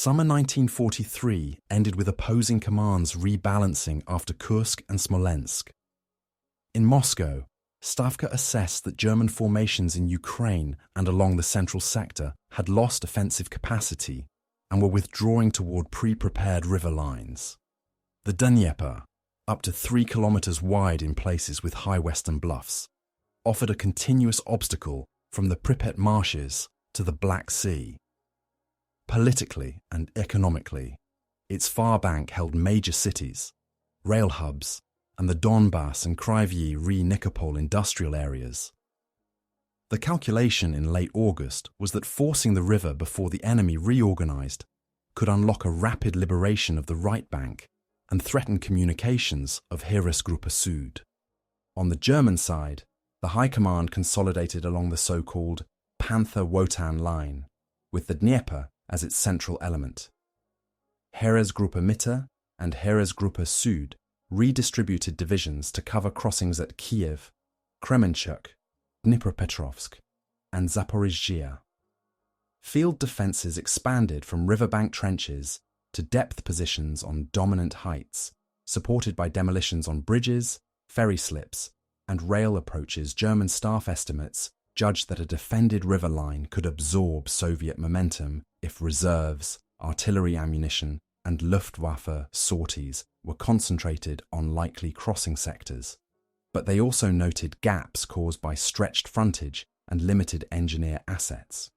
Summer 1943 ended with opposing commands rebalancing after Kursk and Smolensk. In Moscow, Stavka assessed that German formations in Ukraine and along the central sector had lost offensive capacity and were withdrawing toward pre-prepared river lines. The Dnieper, up to 3 kilometers wide in places with high western bluffs, offered a continuous obstacle from the Pripyat marshes to the Black Sea. Politically and economically, its far bank held major cities, rail hubs, and the Donbass and Kryvyi Rih-Nikopol industrial areas. The calculation in late August was that forcing the river before the enemy reorganized could unlock a rapid liberation of the right bank and threaten communications of Heeresgruppe Süd. On the German side, the High Command consolidated along the so-called Panther-Wotan line, with the Dnieper as its central element. Heeresgruppe Mitte and Heeresgruppe Süd redistributed divisions to cover crossings at Kiev, Kremenchuk, Dnipropetrovsk, and Zaporizhzhia. Field defences expanded from riverbank trenches to depth positions on dominant heights, supported by demolitions on bridges, ferry slips, and rail approaches. German staff estimates judged that a defended river line could absorb Soviet momentum if reserves, artillery ammunition, and Luftwaffe sorties were concentrated on likely crossing sectors. But they also noted gaps caused by stretched frontage and limited engineer assets.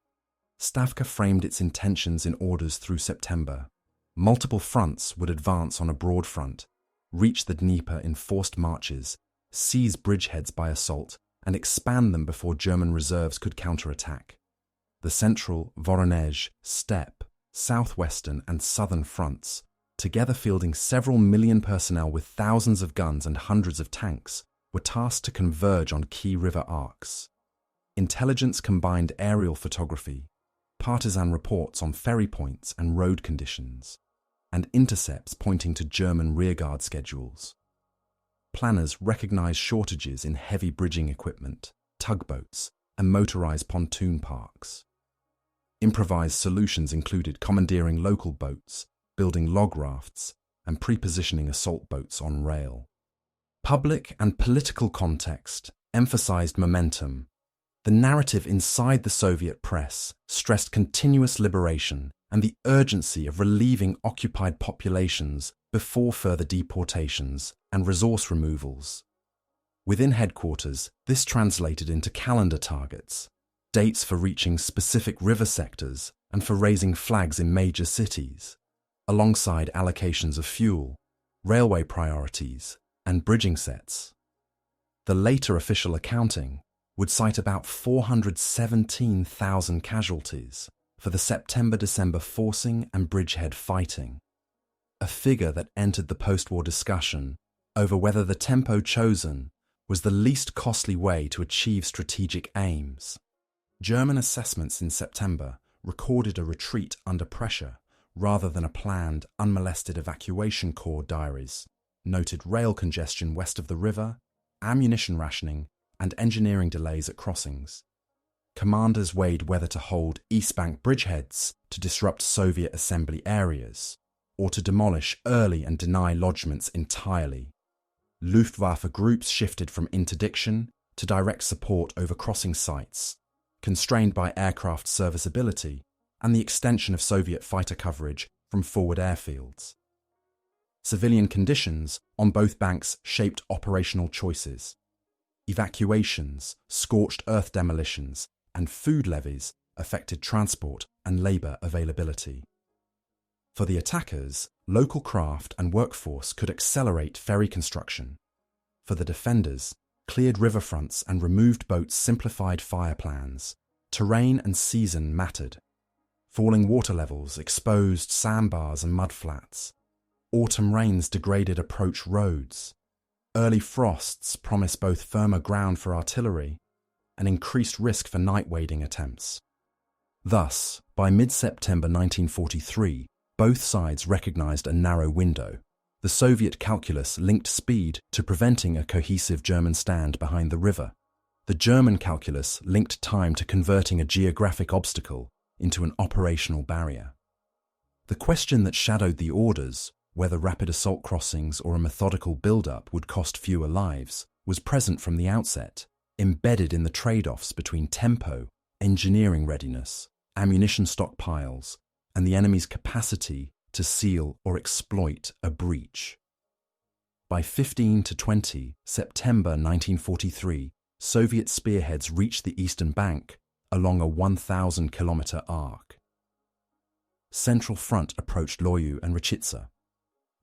Stavka framed its intentions in orders through September. Multiple fronts would advance on a broad front, reach the Dnieper in forced marches, seize bridgeheads by assault, and expand them before German reserves could counterattack. The central, Voronezh, steppe, southwestern and southern fronts, together fielding several million personnel with thousands of guns and hundreds of tanks, were tasked to converge on key river arcs. Intelligence combined aerial photography, partisan reports on ferry points and road conditions, and intercepts pointing to German rearguard schedules. Planners recognized shortages in heavy bridging equipment, tugboats, and motorized pontoon parks. Improvised solutions included commandeering local boats, building log rafts, and pre-positioning assault boats on rail. Public and political context emphasized momentum. The narrative inside the Soviet press stressed continuous liberation and the urgency of relieving occupied populations before further deportations and resource removals. Within headquarters, this translated into calendar targets, dates for reaching specific river sectors and for raising flags in major cities, alongside allocations of fuel, railway priorities, and bridging sets. The later official accounting would cite about 417,000 casualties for the September-December forcing and bridgehead fighting, a figure that entered the post-war discussion over whether the tempo chosen was the least costly way to achieve strategic aims. German assessments in September recorded a retreat under pressure rather than a planned, unmolested evacuation corps diaries, noted rail congestion west of the river, ammunition rationing, and engineering delays at crossings. Commanders weighed whether to hold East Bank bridgeheads to disrupt Soviet assembly areas, or to demolish early and deny lodgements entirely. Luftwaffe groups shifted from interdiction to direct support over crossing sites, constrained by aircraft serviceability and the extension of Soviet fighter coverage from forward airfields. Civilian conditions on both banks shaped operational choices. Evacuations, scorched earth demolitions, and food levies affected transport and labour availability. For the attackers, local craft and workforce could accelerate ferry construction. For the defenders, cleared riverfronts and removed boats simplified fire plans. Terrain and season mattered. Falling water levels exposed sandbars and mudflats. Autumn rains degraded approach roads. Early frosts promised both firmer ground for artillery and increased risk for night wading attempts. Thus, by mid-September 1943, both sides recognized a narrow window. The Soviet calculus linked speed to preventing a cohesive German stand behind the river. The German calculus linked time to converting a geographic obstacle into an operational barrier. The question that shadowed the orders, whether rapid assault crossings or a methodical build-up would cost fewer lives, was present from the outset, embedded in the trade-offs between tempo, engineering readiness, ammunition stockpiles, and the enemy's capacity to seal or exploit a breach. By 15 to 20 September 1943, Soviet spearheads reached the eastern bank along a 1,000-kilometer arc. Central Front approached Loyu and Rychitsa.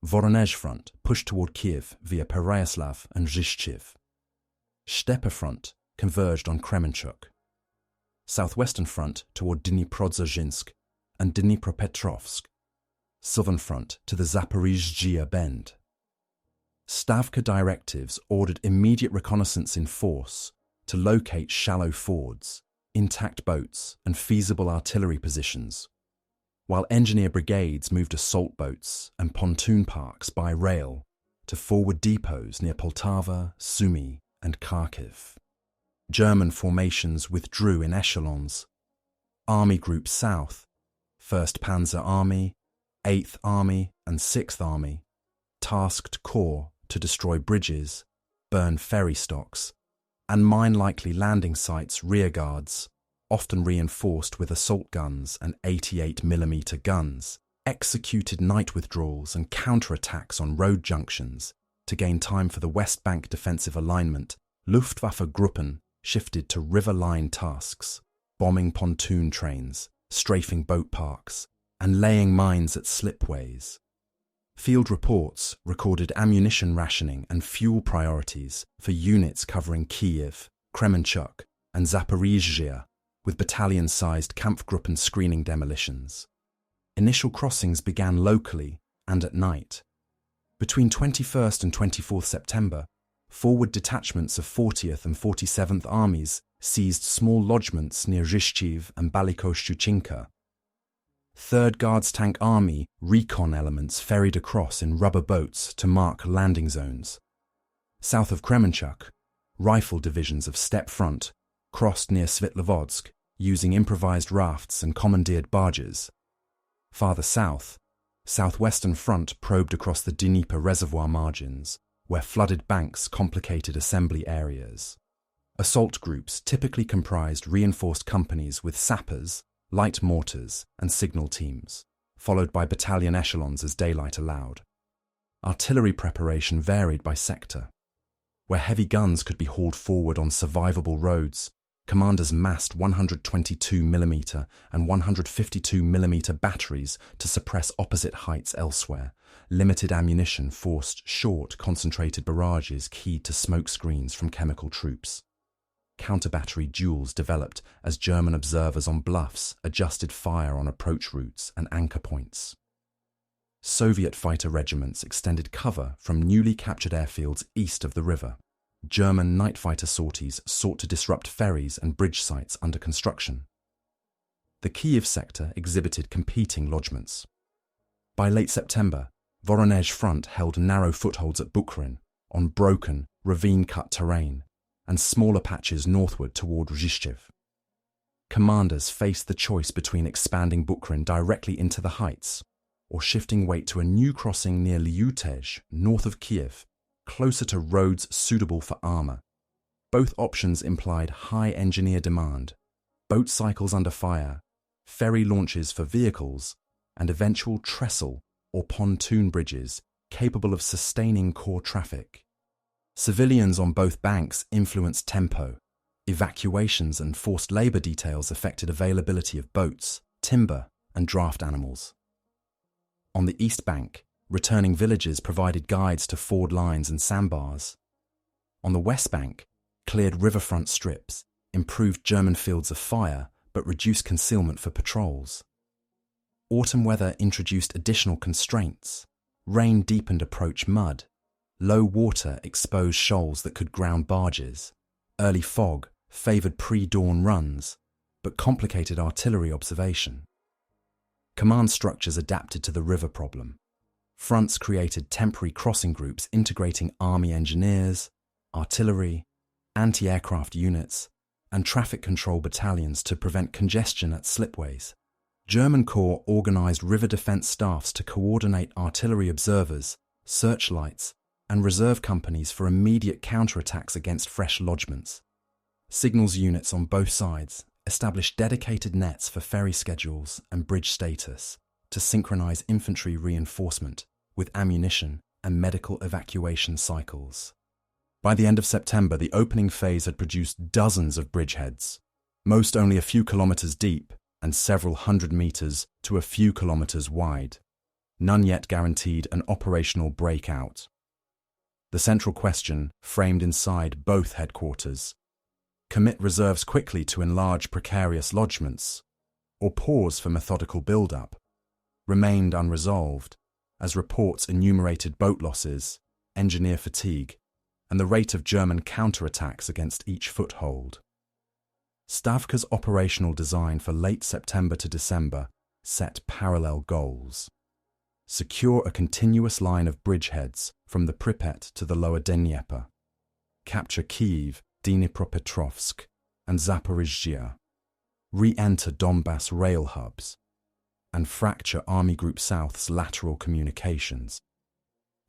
Voronezh Front pushed toward Kiev via Pereyaslav and Rzhishchev. Steppe Front converged on Kremenchuk. Southwestern Front toward Dniprodzerzhinsk and Dnipropetrovsk. Southern Front to the Zaporizhzhia Bend. Stavka directives ordered immediate reconnaissance in force to locate shallow fords, intact boats, and feasible artillery positions, while engineer brigades moved assault boats and pontoon parks by rail to forward depots near Poltava, Sumy, and Kharkiv. German formations withdrew in echelons. Army Group South, 1st Panzer Army, 8th Army, and 6th Army, tasked corps to destroy bridges, burn ferry stocks, and mine likely landing sites' rearguards, often reinforced with assault guns and 88mm guns, executed night withdrawals and counterattacks on road junctions. To gain time for the West Bank defensive alignment, Luftwaffe Gruppen shifted to river line tasks, bombing pontoon trains, strafing boat parks, and laying mines at slipways. Field reports recorded ammunition rationing and fuel priorities for units covering Kiev, Kremenchuk, and Zaporizhzhia, with battalion-sized Kampfgruppen screening demolitions. Initial crossings began locally and at night. Between 21st and 24th September, forward detachments of 40th and 47th Armies seized small lodgements near Rzhishchev and Baliko-Shchuchinka. 3rd Guards Tank Army recon elements ferried across in rubber boats to mark landing zones. South of Kremenchuk, rifle divisions of Steppe Front crossed near Svitlovodsk using improvised rafts and commandeered barges. Farther south, Southwestern Front probed across the Dnieper reservoir margins, where flooded banks complicated assembly areas. Assault groups typically comprised reinforced companies with sappers, light mortars, and signal teams, followed by battalion echelons as daylight allowed. Artillery preparation varied by sector. Where heavy guns could be hauled forward on survivable roads, commanders massed 122mm and 152mm batteries to suppress opposite heights elsewhere. Limited ammunition forced short, concentrated barrages keyed to smoke screens from chemical troops. Counter-battery duels developed as German observers on bluffs adjusted fire on approach routes and anchor points. Soviet fighter regiments extended cover from newly captured airfields east of the river. German night fighter sorties sought to disrupt ferries and bridge sites under construction. The Kiev sector exhibited competing lodgements. By late September, Voronezh Front held narrow footholds at Bukharin on broken, ravine-cut terrain, and smaller patches northward toward Rzhishchev. Commanders faced the choice between expanding Bukharin directly into the heights or shifting weight to a new crossing near Lyutezh, north of Kiev, closer to roads suitable for armour. Both options implied high engineer demand, boat cycles under fire, ferry launches for vehicles, and eventual trestle or pontoon bridges capable of sustaining core traffic. Civilians on both banks influenced tempo. Evacuations and forced labour details affected availability of boats, timber, and draft animals. On the east bank, returning villages provided guides to ford lines and sandbars. On the west bank, cleared riverfront strips, improved German fields of fire, but reduced concealment for patrols. Autumn weather introduced additional constraints. Rain deepened approach mud. Low water exposed shoals that could ground barges. Early fog favoured pre-dawn runs, but complicated artillery observation. Command structures adapted to the river problem. Fronts created temporary crossing groups integrating army engineers, artillery, anti-aircraft units, and traffic control battalions to prevent congestion at slipways. German Corps organized river defense staffs to coordinate artillery observers, searchlights, and reserve companies for immediate counterattacks against fresh lodgements. Signals units on both sides established dedicated nets for ferry schedules and bridge status to synchronize infantry reinforcement with ammunition and medical evacuation cycles. By the end of September, the opening phase had produced dozens of bridgeheads, most only a few kilometers deep and several hundred meters to a few kilometers wide. None yet guaranteed an operational breakout. The central question framed inside both headquarters: commit reserves quickly to enlarge precarious lodgements, or pause for methodical build-up, remained unresolved, as reports enumerated boat losses, engineer fatigue, and the rate of German counterattacks against each foothold. Stavka's operational design for late September to December set parallel goals. Secure a continuous line of bridgeheads from the Pripyat to the lower Dnieper. Capture Kyiv, Dnipropetrovsk, and Zaporizhzhia. Re-enter Donbass rail hubs. And fracture Army Group South's lateral communications.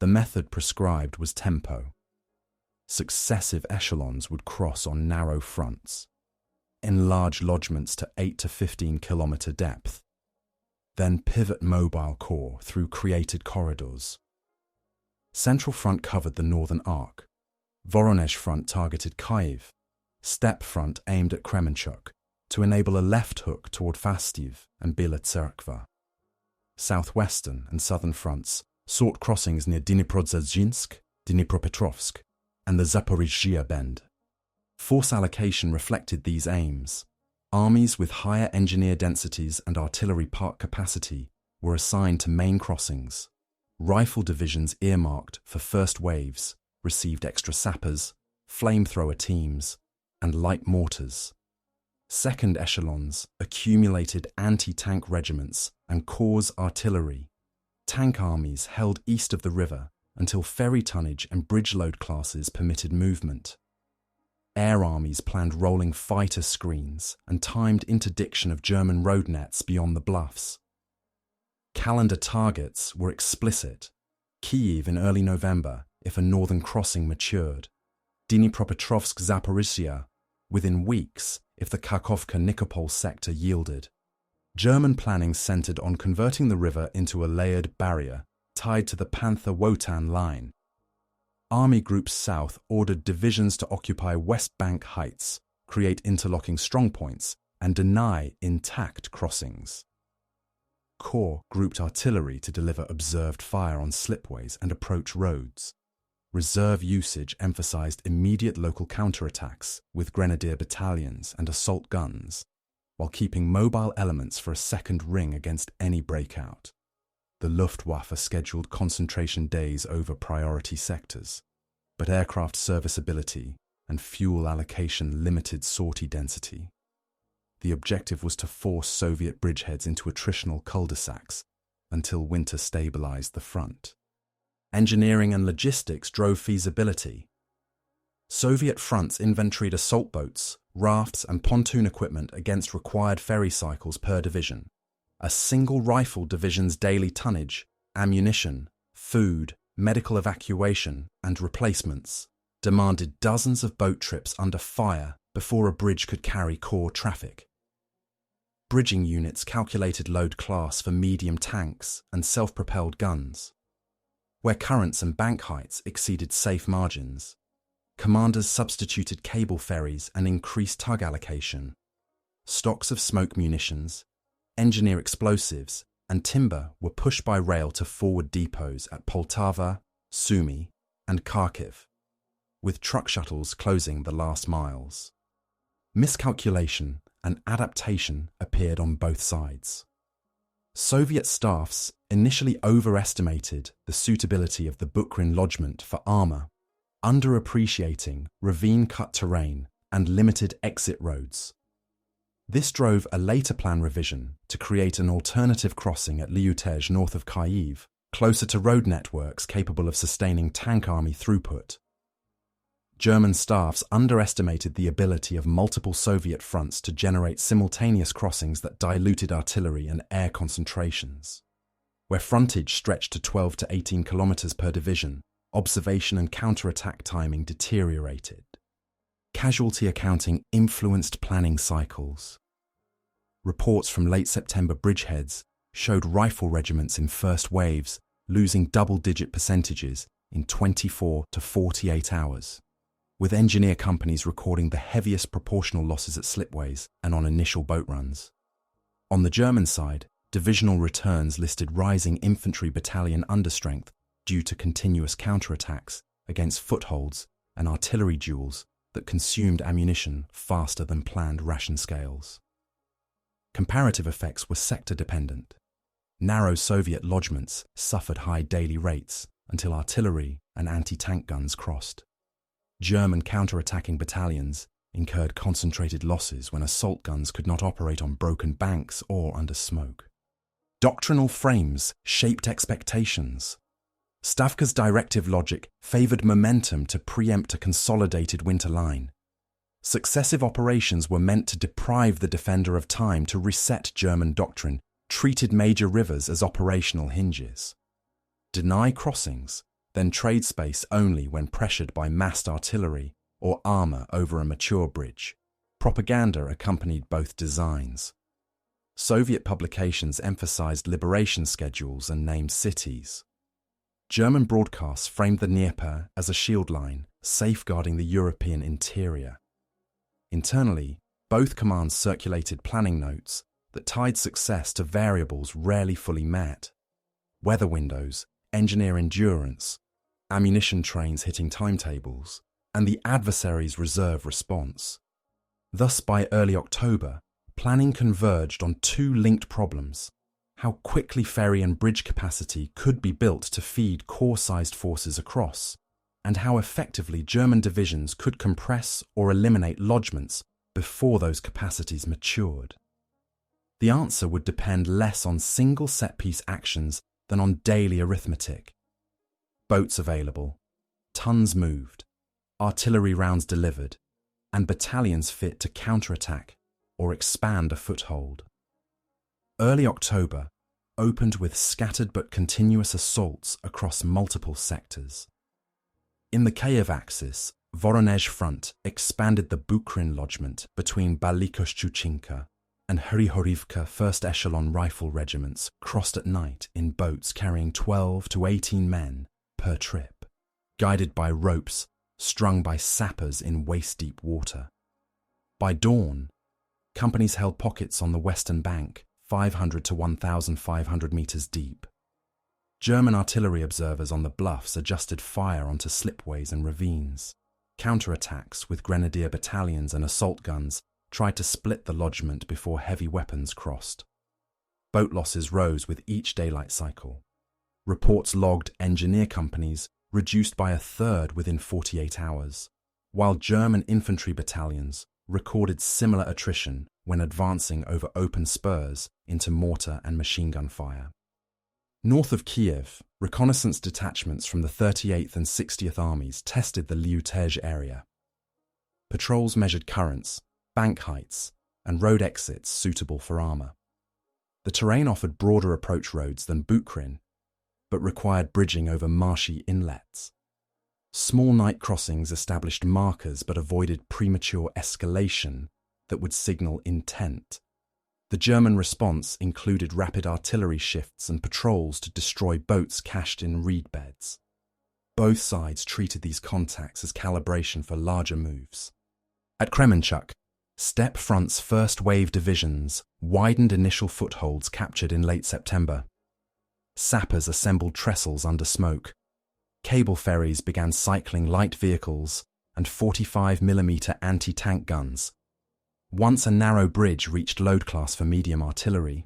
The method prescribed was tempo. Successive echelons would cross on narrow fronts, enlarge lodgements to 8 to 15 kilometer depth, then pivot mobile corps through created corridors. Central Front covered the northern arc. Voronezh Front targeted Kyiv. Steppe Front aimed at Kremenchuk to enable a left hook toward Fastiv and Bila Tserkva. Southwestern and southern fronts sought crossings near Dniprodzerzhinsk, Dnipropetrovsk, and the Zaporizhzhia Bend. Force allocation reflected these aims. Armies with higher engineer densities and artillery park capacity were assigned to main crossings. Rifle divisions earmarked for first waves received extra sappers, flamethrower teams, and light mortars. Second echelons accumulated anti-tank regiments and corps artillery. Tank armies held east of the river until ferry tonnage and bridge load classes permitted movement. Air armies planned rolling fighter screens and timed interdiction of German road nets beyond the bluffs. Calendar targets were explicit: Kyiv in early November if a northern crossing matured, Dnipropetrovsk-Zaporizhzhia within weeks if the Kakhovka-Nikopol sector yielded. German planning centered on converting the river into a layered barrier tied to the Panther-Wotan line. Army Group South ordered divisions to occupy West Bank heights, create interlocking strongpoints, and deny intact crossings. Corps grouped artillery to deliver observed fire on slipways and approach roads. Reserve usage emphasized immediate local counterattacks with grenadier battalions and assault guns, while keeping mobile elements for a second ring against any breakout. The Luftwaffe scheduled concentration days over priority sectors, but aircraft serviceability and fuel allocation limited sortie density. The objective was to force Soviet bridgeheads into attritional cul-de-sacs until winter stabilized the front. Engineering and logistics drove feasibility. Soviet fronts inventoried assault boats, rafts, and pontoon equipment against required ferry cycles per division. A single rifle division's daily tonnage, ammunition, food, medical evacuation, and replacements demanded dozens of boat trips under fire before a bridge could carry core traffic. Bridging units calculated load class for medium tanks and self-propelled guns. Where currents and bank heights exceeded safe margins, commanders substituted cable ferries and increased tug allocation. Stocks of smoke munitions, engineer explosives, and timber were pushed by rail to forward depots at Poltava, Sumy, and Kharkiv, with truck shuttles closing the last miles. Miscalculation and adaptation appeared on both sides. Soviet staffs initially overestimated the suitability of the Bukrin lodgement for armour, underappreciating ravine-cut terrain and limited exit roads. This drove a later plan revision to create an alternative crossing at Lyutezh north of Kyiv, closer to road networks capable of sustaining tank army throughput. German staffs underestimated the ability of multiple Soviet fronts to generate simultaneous crossings that diluted artillery and air concentrations. Where frontage stretched to 12 to 18 kilometers per division, observation and counterattack timing deteriorated. Casualty accounting influenced planning cycles. Reports from late September bridgeheads showed rifle regiments in first waves losing double-digit percentages in 24 to 48 hours, with engineer companies recording the heaviest proportional losses at slipways and on initial boat runs. On the German side, divisional returns listed rising infantry battalion understrength due to continuous counterattacks against footholds and artillery duels that consumed ammunition faster than planned ration scales. Comparative effects were sector-dependent. Narrow Soviet lodgements suffered high daily rates until artillery and anti-tank guns crossed. German counterattacking battalions incurred concentrated losses when assault guns could not operate on broken banks or under smoke. Doctrinal frames shaped expectations. Stavka's directive logic favoured momentum to preempt a consolidated winter line. Successive operations were meant to deprive the defender of time to reset German doctrine, treated major rivers as operational hinges. Deny crossings, then trade space only when pressured by massed artillery or armour over a mature bridge. Propaganda accompanied both designs. Soviet publications emphasized liberation schedules and named cities. German broadcasts framed the Dnieper as a shield line, safeguarding the European interior. Internally, both commands circulated planning notes that tied success to variables rarely fully met: weather windows, engineer endurance, ammunition trains hitting timetables, and the adversary's reserve response. Thus, by early October, planning converged on two linked problems: how quickly ferry and bridge capacity could be built to feed corps-sized forces across, and how effectively German divisions could compress or eliminate lodgements before those capacities matured. The answer would depend less on single set-piece actions than on daily arithmetic. Boats available, tons moved, artillery rounds delivered, and battalions fit to counterattack or expand a foothold. Early October opened with scattered but continuous assaults across multiple sectors. In the Kiev axis, Voronezh front expanded the Bukrin lodgement between Balikoshchuchinka and Hryhorivka first echelon rifle regiments crossed at night in boats carrying 12 to 18 men per trip, guided by ropes strung by sappers in waist-deep water. By dawn, companies held pockets on the western bank, 500 to 1,500 meters deep. German artillery observers on the bluffs adjusted fire onto slipways and ravines. Counterattacks with grenadier battalions and assault guns tried to split the lodgement before heavy weapons crossed. Boat losses rose with each daylight cycle. Reports logged engineer companies reduced by a third within 48 hours, while German infantry battalions recorded similar attrition when advancing over open spurs into mortar and machine gun fire. North of Kiev, reconnaissance detachments from the 38th and 60th Armies tested the Liutezh area. Patrols measured currents, bank heights, and road exits suitable for armour. The terrain offered broader approach roads than Bukrin, but required bridging over marshy inlets. Small night crossings established markers but avoided premature escalation that would signal intent. The German response included rapid artillery shifts and patrols to destroy boats cached in reed beds. Both sides treated these contacts as calibration for larger moves. At Kremenchuk, Steppe Front's first wave divisions widened initial footholds captured in late September. Sappers assembled trestles under smoke. Cable ferries began cycling light vehicles and 45mm anti-tank guns. Once a narrow bridge reached load class for medium artillery,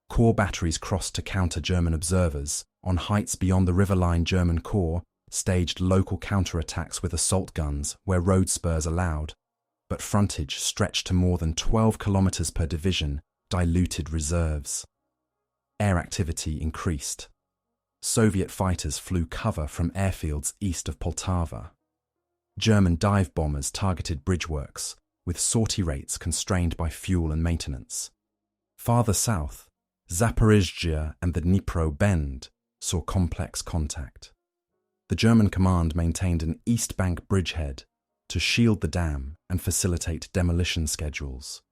corps batteries crossed to counter German observers. On heights beyond the riverline, German corps staged local counterattacks with assault guns where road spurs allowed, but frontage stretched to more than 12 kilometers per division diluted reserves. Air activity increased. Soviet fighters flew cover from airfields east of Poltava. German dive bombers targeted bridgeworks, with sortie rates constrained by fuel and maintenance. Farther south, Zaporizhzhia and the Dnieper Bend saw complex contact. The German command maintained an east bank bridgehead to shield the dam and facilitate demolition schedules.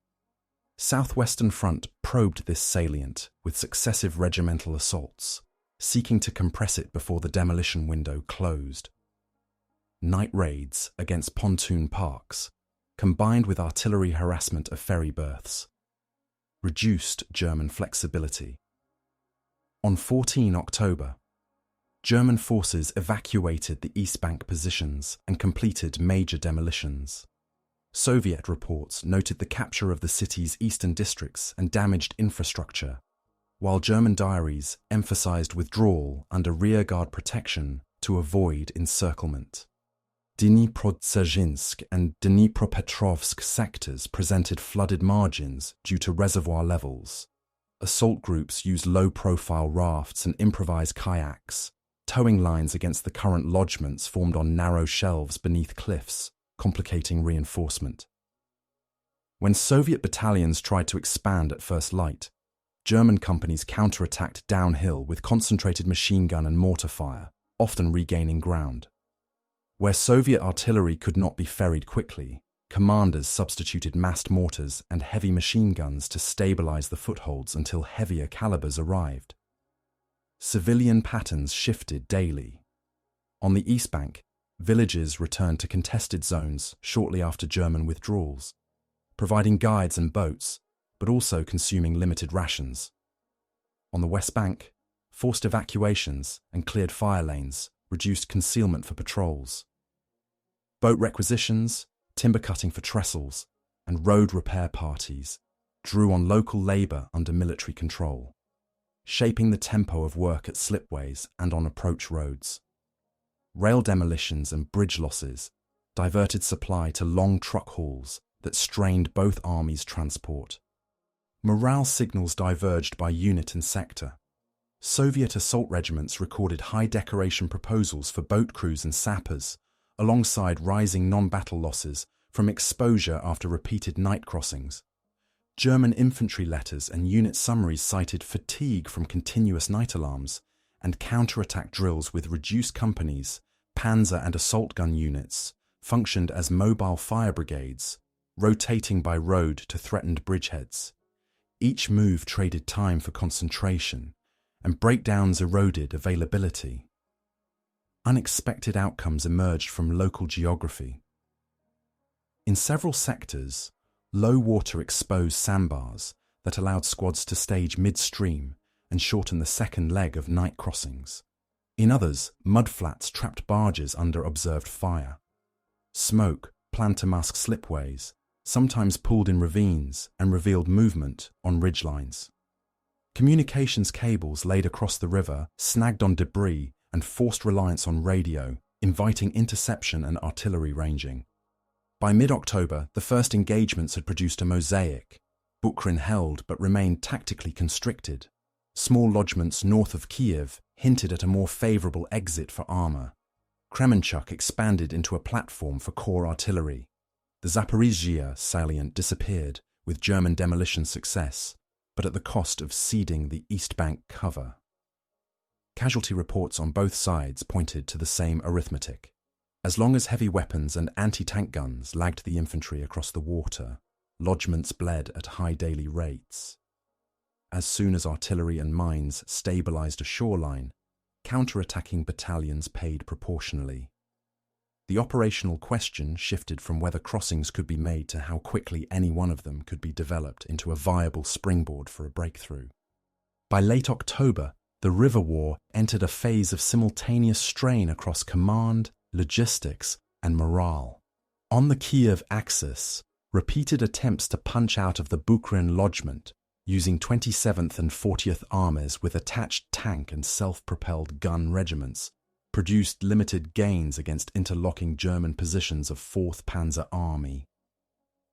Southwestern Front probed this salient with successive regimental assaults, seeking to compress it before the demolition window closed. Night raids against pontoon parks, combined with artillery harassment of ferry berths, reduced German flexibility. On 14 October, German forces evacuated the East Bank positions and completed major demolitions. Soviet reports noted the capture of the city's eastern districts and damaged infrastructure, while German diaries emphasized withdrawal under rearguard protection to avoid encirclement. Dnipro-Dzержinsk and Dnipropetrovsk sectors presented flooded margins due to reservoir levels. Assault groups used low-profile rafts and improvised kayaks, towing lines against the current lodgements formed on narrow shelves beneath cliffs, complicating reinforcement. When Soviet battalions tried to expand at first light, German companies counterattacked downhill with concentrated machine gun and mortar fire, often regaining ground. Where Soviet artillery could not be ferried quickly, commanders substituted massed mortars and heavy machine guns to stabilize the footholds until heavier calibers arrived. Civilian patterns shifted daily. On the East Bank, villages returned to contested zones shortly after German withdrawals, providing guides and boats, but also consuming limited rations. On the West Bank, forced evacuations and cleared fire lanes reduced concealment for patrols. Boat requisitions, timber cutting for trestles, and road repair parties drew on local labour under military control, shaping the tempo of work at slipways and on approach roads. Rail demolitions and bridge losses diverted supply to long truck hauls that strained both armies' transport. Morale signals diverged by unit and sector. Soviet assault regiments recorded high decoration proposals for boat crews and sappers, alongside rising non-battle losses from exposure after repeated night crossings. German infantry letters and unit summaries cited fatigue from continuous night alarms and counterattack drills with reduced companies. Panzer and assault gun units functioned as mobile fire brigades, rotating by road to threatened bridgeheads. Each move traded time for concentration, and breakdowns eroded availability. Unexpected outcomes emerged from local geography. In several sectors, low water exposed sandbars that allowed squads to stage midstream and shorten the second leg of night crossings. In others, mudflats trapped barges under observed fire. Smoke planned to mask slipways, sometimes pulled in ravines and revealed movement on ridgelines. Communications cables laid across the river snagged on debris and forced reliance on radio, inviting interception and artillery ranging. By mid-October, the first engagements had produced a mosaic. Bukrin held but remained tactically constricted. Small lodgements north of Kiev hinted at a more favourable exit for armour. Kremenchuk expanded into a platform for corps artillery. The Zaporizhzhia salient disappeared with German demolition success, but at the cost of ceding the East Bank cover. Casualty reports on both sides pointed to the same arithmetic. As long as heavy weapons and anti-tank guns lagged the infantry across the water, lodgements bled at high daily rates. As soon as artillery and mines stabilized a shoreline, counter-attacking battalions paid proportionally. The operational question shifted from whether crossings could be made to how quickly any one of them could be developed into a viable springboard for a breakthrough. By late October, the River War entered a phase of simultaneous strain across command, logistics, and morale. On the Kiev axis, repeated attempts to punch out of the Bukrin lodgement, using 27th and 40th Armies with attached tank and self-propelled gun regiments, produced limited gains against interlocking German positions of 4th Panzer Army.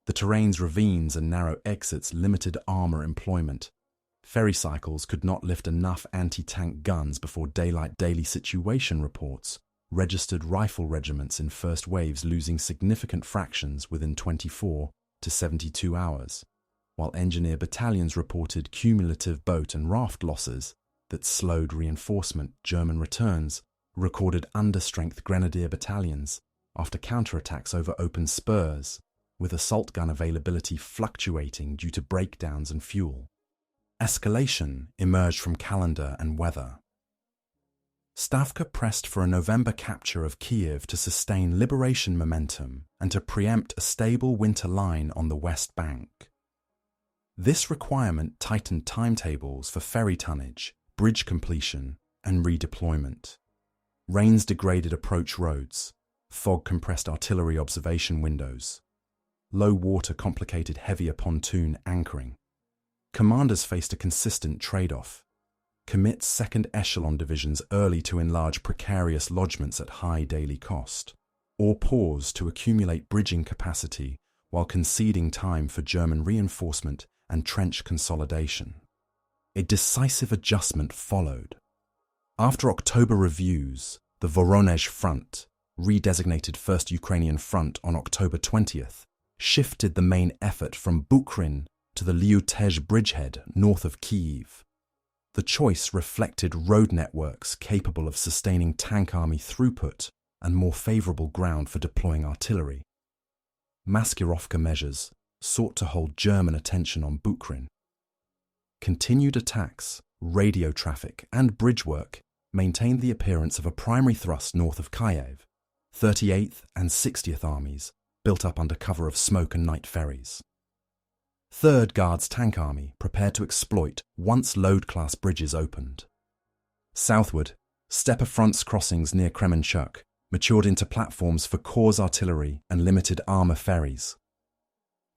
The terrain's ravines and narrow exits limited armour employment. Ferry cycles could not lift enough anti-tank guns before daylight daily situation reports, registered rifle regiments in first waves losing significant fractions within 24 to 72 hours, while engineer battalions reported cumulative boat and raft losses that slowed reinforcement. German returns recorded understrength grenadier battalions after counterattacks over open spurs, with assault gun availability fluctuating due to breakdowns and fuel. Escalation emerged from calendar and weather. Stavka pressed for a November capture of Kiev to sustain liberation momentum and to preempt a stable winter line on the West Bank. This requirement tightened timetables for ferry tonnage, bridge completion, and redeployment. Rains degraded approach roads, fog compressed artillery observation windows. Low water complicated heavier pontoon anchoring. Commanders faced a consistent trade-off. Commit second echelon divisions early to enlarge precarious lodgements at high daily cost, or pause to accumulate bridging capacity while conceding time for German reinforcement and trench consolidation. A decisive adjustment followed. After October reviews, the Voronezh Front, redesignated First Ukrainian Front on October 20th, shifted the main effort from Bukhrin to the Lyutezh bridgehead north of Kyiv. The choice reflected road networks capable of sustaining tank army throughput and more favourable ground for deploying artillery. Maskirovka measures sought to hold German attention on Bukhrin. Continued attacks, radio traffic, and bridge work maintained the appearance of a primary thrust north of Kiev. 38th and 60th Armies built up under cover of smoke and night ferries. 3rd Guards Tank Army prepared to exploit once load-class bridges opened. Southward, Steppe Front's crossings near Kremenchuk matured into platforms for Corps artillery and limited armour ferries.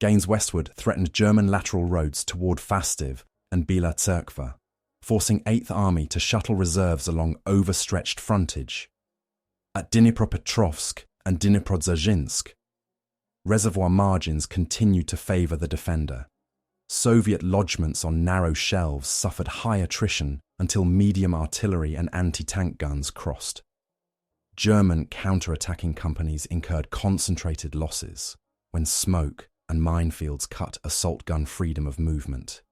Gains westward threatened German lateral roads toward Fastiv and Bila Tserkva, forcing 8th Army to shuttle reserves along overstretched frontage. At Dnipropetrovsk and Dniprodzerzhinsk, reservoir margins continued to favour the defender. Soviet lodgements on narrow shelves suffered high attrition until medium artillery and anti-tank guns crossed. German counter-attacking companies incurred concentrated losses when smoke and minefields cut assault gun freedom of movement.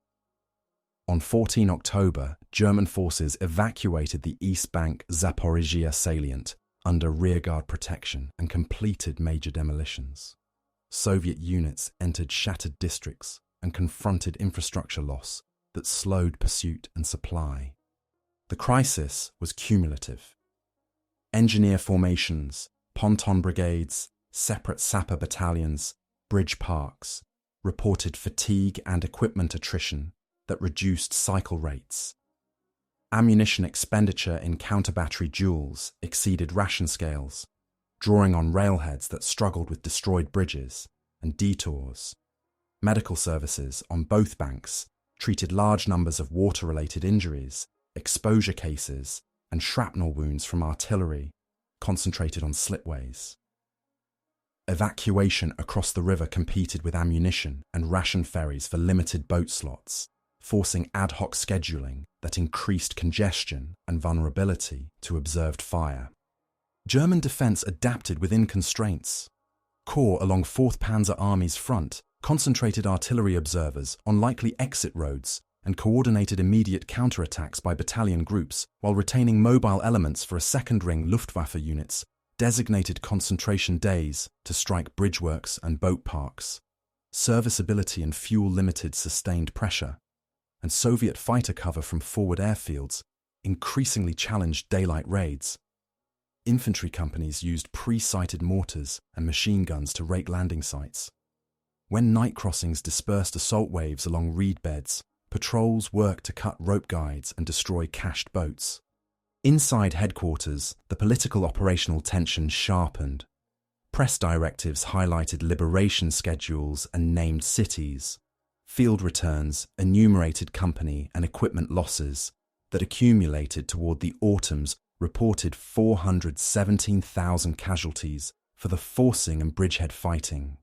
On 14 October, German forces evacuated the East Bank Zaporizhia salient under rearguard protection and completed major demolitions. Soviet units entered shattered districts and confronted infrastructure loss that slowed pursuit and supply. The crisis was cumulative. Engineer formations, ponton brigades, separate sapper battalions, bridge parks reported fatigue and equipment attrition that reduced cycle rates. Ammunition expenditure in counter-battery duels exceeded ration scales, drawing on railheads that struggled with destroyed bridges and detours. Medical services on both banks treated large numbers of water-related injuries, exposure cases, and shrapnel wounds from artillery concentrated on slipways. Evacuation across the river competed with ammunition and ration ferries for limited boat slots, forcing ad hoc scheduling that increased congestion and vulnerability to observed fire. German defence adapted within constraints. Corps along 4th Panzer Army's front concentrated artillery observers on likely exit roads and coordinated immediate counterattacks by battalion groups while retaining mobile elements for a second ring Luftwaffe units designated concentration days to strike bridgeworks and boat parks. Serviceability and fuel-limited sustained pressure, and Soviet fighter cover from forward airfields increasingly challenged daylight raids. Infantry companies used pre-sighted mortars and machine guns to rake landing sites. When night crossings dispersed assault waves along reed beds, patrols worked to cut rope guides and destroy cached boats. Inside headquarters, the political operational tension sharpened. Press directives highlighted liberation schedules and named cities. Field returns enumerated company and equipment losses that accumulated toward the autumn's reported 417,000 casualties for the forcing and bridgehead fighting.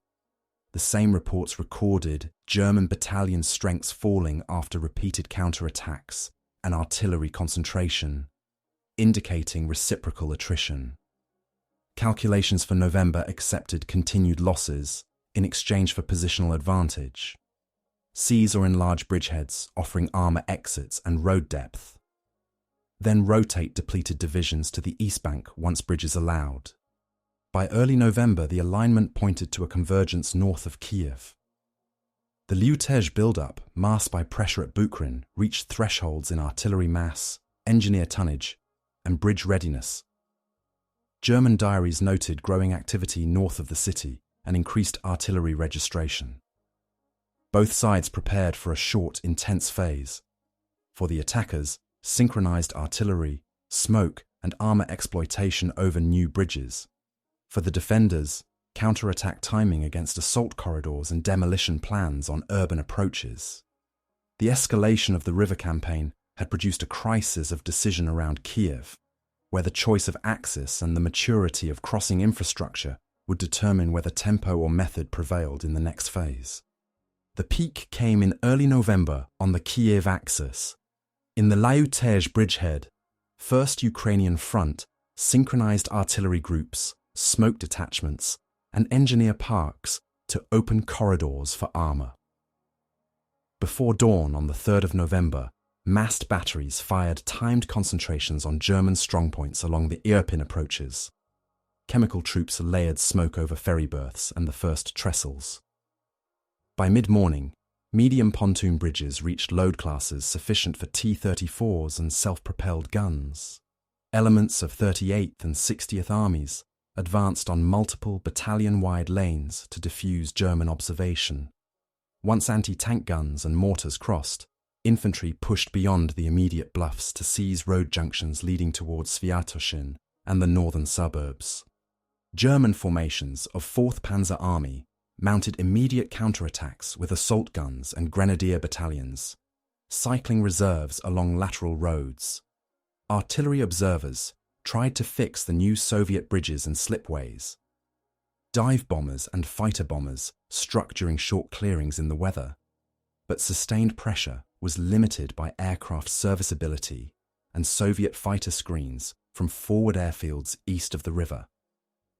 The same reports recorded German battalion strengths falling after repeated counterattacks and artillery concentration, indicating reciprocal attrition. calculations for November accepted continued losses in exchange for positional advantage. Seize or enlarge bridgeheads, offering armour exits and road depth. Then rotate depleted divisions to the east bank once bridges allowed. By early November, the alignment pointed to a convergence north of Kiev. The Liutezh build-up, masked by pressure at Bucharin, reached thresholds in artillery mass, engineer tonnage, and bridge readiness. German diaries noted growing activity north of the city and increased artillery registration. Both sides prepared for a short, intense phase. For the attackers, synchronized artillery, smoke, and armor exploitation over new bridges. For the defenders, counterattack timing against assault corridors and demolition plans on urban approaches. The escalation of the river campaign had produced a crisis of decision around Kiev, where the choice of axis and the maturity of crossing infrastructure would determine whether tempo or method prevailed in the next phase. The peak came in early November on the Kiev axis. In the Liutezh bridgehead, 1st Ukrainian Front, synchronized artillery groups, smoke detachments, and engineer parks to open corridors for armour. Before dawn on the 3rd of November, massed batteries fired timed concentrations on German strongpoints along the Irpin approaches. Chemical troops layered smoke over ferry berths and the first trestles. By mid-morning, medium pontoon bridges reached load classes sufficient for T-34s and self-propelled guns. Elements of 38th and 60th Armies advanced on multiple battalion-wide lanes to diffuse German observation. Once anti-tank guns and mortars crossed, infantry pushed beyond the immediate bluffs to seize road junctions leading towards Sviatoshin and the northern suburbs. German formations of 4th Panzer Army mounted immediate counterattacks with assault guns and grenadier battalions, cycling reserves along lateral roads. Artillery observers tried to fix the new Soviet bridges and slipways. Dive bombers and fighter bombers struck during short clearings in the weather, but sustained pressure was limited by aircraft serviceability and Soviet fighter screens from forward airfields east of the river.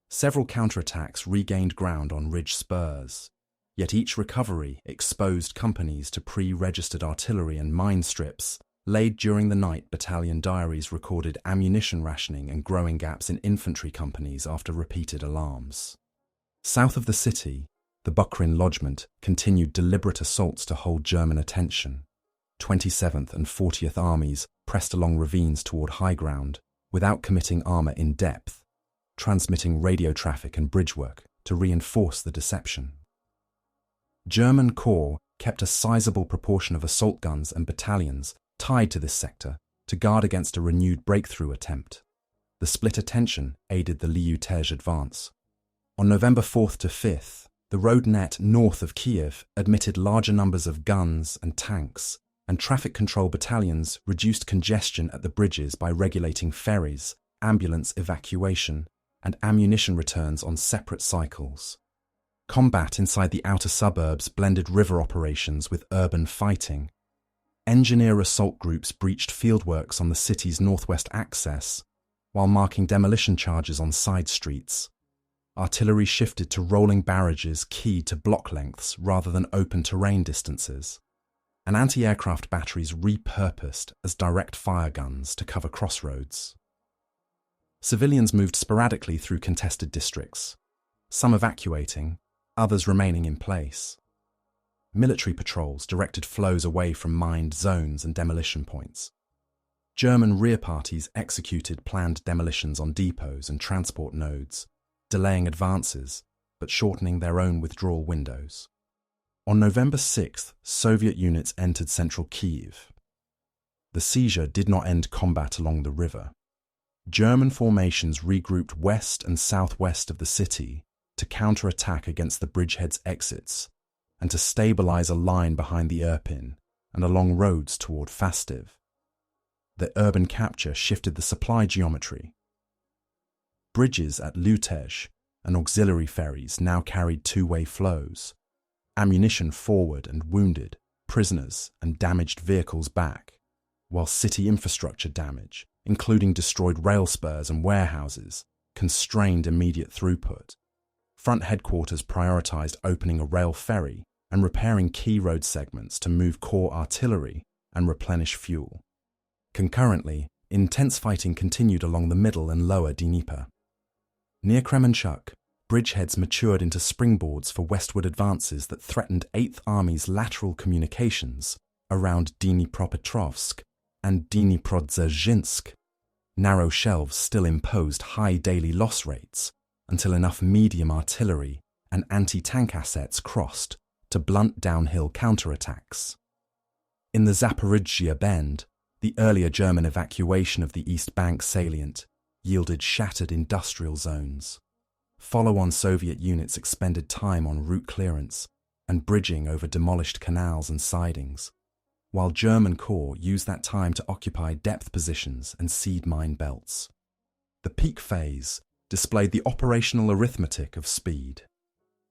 Several counterattacks regained ground on ridge spurs, yet each recovery exposed companies to pre-registered artillery and mine strips. Laid during the night, battalion diaries recorded ammunition rationing and growing gaps in infantry companies after repeated alarms. South of the city, the Bucharin lodgment continued deliberate assaults to hold German attention. 27th and 40th Armies pressed along ravines toward high ground without committing armour in depth, transmitting radio traffic and bridge work to reinforce the deception. German corps kept a sizable proportion of assault guns and battalions tied to this sector to guard against a renewed breakthrough attempt. The split attention aided the Liutezh advance. On November 4th to 5th, the road net north of Kiev admitted larger numbers of guns and tanks, and traffic control battalions reduced congestion at the bridges by regulating ferries, ambulance evacuation, and ammunition returns on separate cycles. Combat inside the outer suburbs blended river operations with urban fighting. Engineer assault groups breached fieldworks on the city's northwest access, while marking demolition charges on side streets. Artillery shifted to rolling barrages keyed to block lengths rather than open terrain distances, and anti-aircraft batteries repurposed as direct fire guns to cover crossroads. Civilians moved sporadically through contested districts, some evacuating, others remaining in place. Military patrols directed flows away from mined zones and demolition points. German rear parties executed planned demolitions on depots and transport nodes, delaying advances but shortening their own withdrawal windows. On November 6th, Soviet units entered central Kyiv. The seizure did not end combat along the river. German formations regrouped west and southwest of the city to counterattack against the bridgehead's exits and to stabilize a line behind the Irpin and along roads toward Fastiv. The urban capture shifted the supply geometry. Bridges at Liutezh and auxiliary ferries now carried two-way flows, ammunition forward and wounded, prisoners and damaged vehicles back, while city infrastructure damage, including destroyed rail spurs and warehouses, constrained immediate throughput. Front headquarters prioritized opening a rail ferry and repairing key road segments to move core artillery and replenish fuel. Concurrently, intense fighting continued along the middle and lower Dnieper. Near Kremenchuk, bridgeheads matured into springboards for westward advances that threatened 8th Army's lateral communications around Dnipropetrovsk and Dniprodzerzhinsk. Narrow shelves still imposed high daily loss rates until enough medium artillery and anti-tank assets crossed to blunt downhill counterattacks. In the Zaporizhzhia Bend, the earlier German evacuation of the East Bank salient yielded shattered industrial zones. Follow-on Soviet units expended time on route clearance and bridging over demolished canals and sidings, while German corps used that time to occupy depth positions and seed mine belts. The peak phase displayed the operational arithmetic of speed.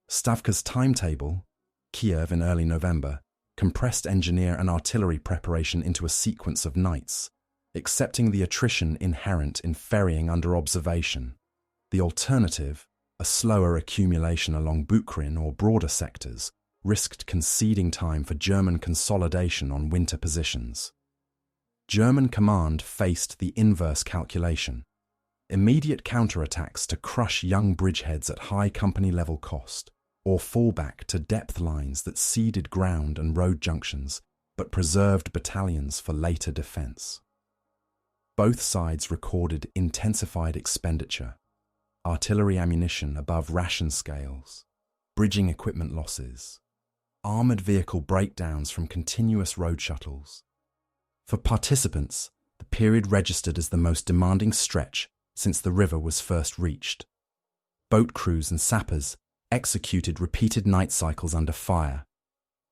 Stavka's timetable, Kiev in early November, compressed engineer and artillery preparation into a sequence of nights, accepting the attrition inherent in ferrying under observation. The alternative, a slower accumulation along Bukrin or broader sectors, risked conceding time for German consolidation on winter positions. German command faced the inverse calculation: immediate counterattacks to crush young bridgeheads at high company-level cost, or fallback to depth lines that ceded ground and road junctions but preserved battalions for later defence. Both sides recorded intensified expenditure: artillery ammunition above ration scales, bridging equipment losses, armoured vehicle breakdowns from continuous road shuttles. For participants, the period registered as the most demanding stretch since the river was first reached. Boat crews and sappers executed repeated night cycles under fire.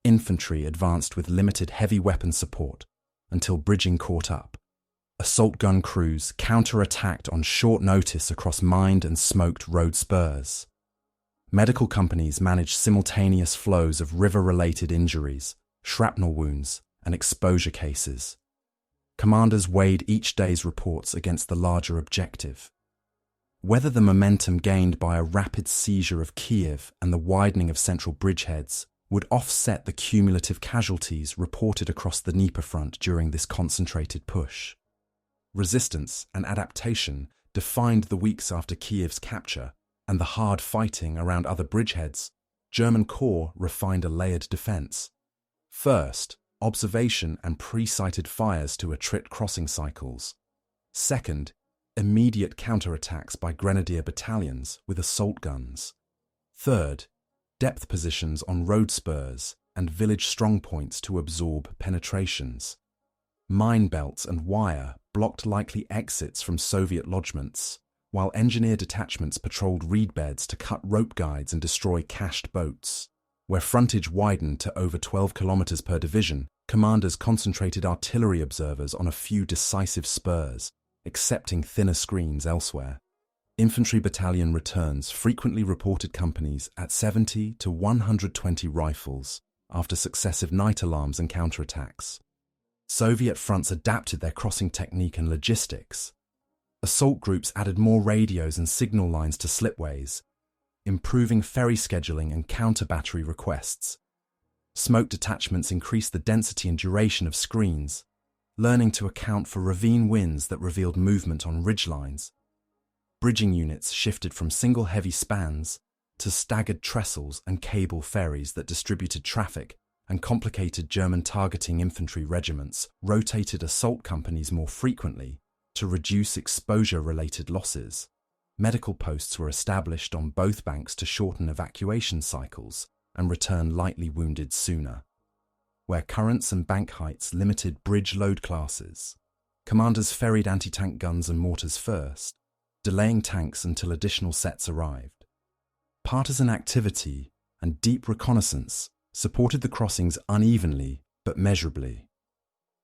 Infantry advanced with limited heavy weapon support until bridging caught up. Assault gun crews counter-attacked on short notice across mined and smoked road spurs. Medical companies managed simultaneous flows of river-related injuries, shrapnel wounds, and exposure cases. Commanders weighed each day's reports against the larger objective. Whether the momentum gained by a rapid seizure of Kiev and the widening of central bridgeheads would offset the cumulative casualties reported across the Dnieper front during this concentrated push. Resistance and adaptation defined the weeks after Kiev's capture, and the hard fighting around other bridgeheads. German corps refined a layered defence. First, observation and pre-sighted fires to attrit crossing cycles. Second, immediate counterattacks by grenadier battalions with assault guns. Third, depth positions on road spurs and village strongpoints to absorb penetrations. Mine belts and wire blocked likely exits from Soviet lodgements, while engineer detachments patrolled reed beds to cut rope guides and destroy cached boats. Where frontage widened to over 12 kilometers per division, commanders concentrated artillery observers on a few decisive spurs, accepting thinner screens elsewhere. Infantry battalion returns frequently reported companies at 70 to 120 rifles after successive night alarms and counterattacks. Soviet fronts adapted their crossing technique and logistics. Assault groups added more radios and signal lines to slipways, improving ferry scheduling and counter-battery requests. Smoke detachments increased the density and duration of screens, learning to account for ravine winds that revealed movement on ridgelines. Bridging units shifted from single heavy spans to staggered trestles and cable ferries that distributed traffic, and complicated German targeting infantry regiments rotated assault companies more frequently to reduce exposure-related losses. Medical posts were established on both banks to shorten evacuation cycles and return lightly wounded sooner. Where currents and bank heights limited bridge load classes, commanders ferried anti-tank guns and mortars first, delaying tanks until additional sets arrived. Partisan activity and deep reconnaissance supported the crossings unevenly but measurably.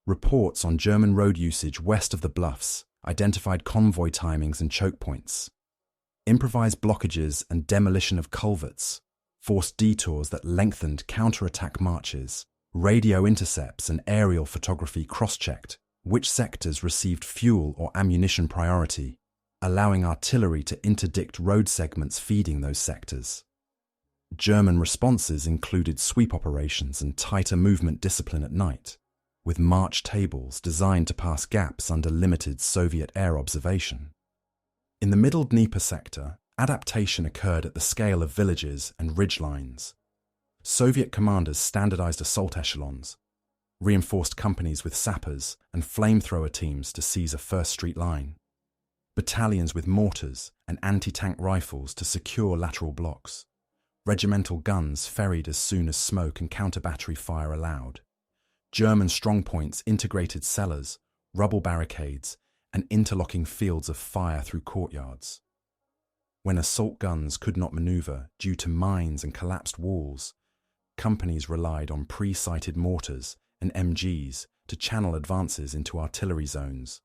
Reports on German road usage west of the bluffs identified convoy timings and choke points. Improvised blockages and demolition of culverts forced detours that lengthened counterattack marches. Radio intercepts and aerial photography cross-checked which sectors received fuel or ammunition priority. allowing artillery to interdict road segments feeding those sectors. German responses included sweep operations and tighter movement discipline at night, with march tables designed to pass gaps under limited Soviet air observation. In the middle Dnieper sector, adaptation occurred at the scale of villages and ridgelines. Soviet commanders standardized assault echelons, reinforced companies with sappers and flamethrower teams to seize a first street line, battalions with mortars and anti-tank rifles to secure lateral blocks, regimental guns ferried as soon as smoke and counter-battery fire allowed. German strongpoints integrated cellars, rubble barricades, and interlocking fields of fire through courtyards. When assault guns could not maneuver due to mines and collapsed walls, companies relied on pre-sighted mortars and MGs to channel advances into artillery zones.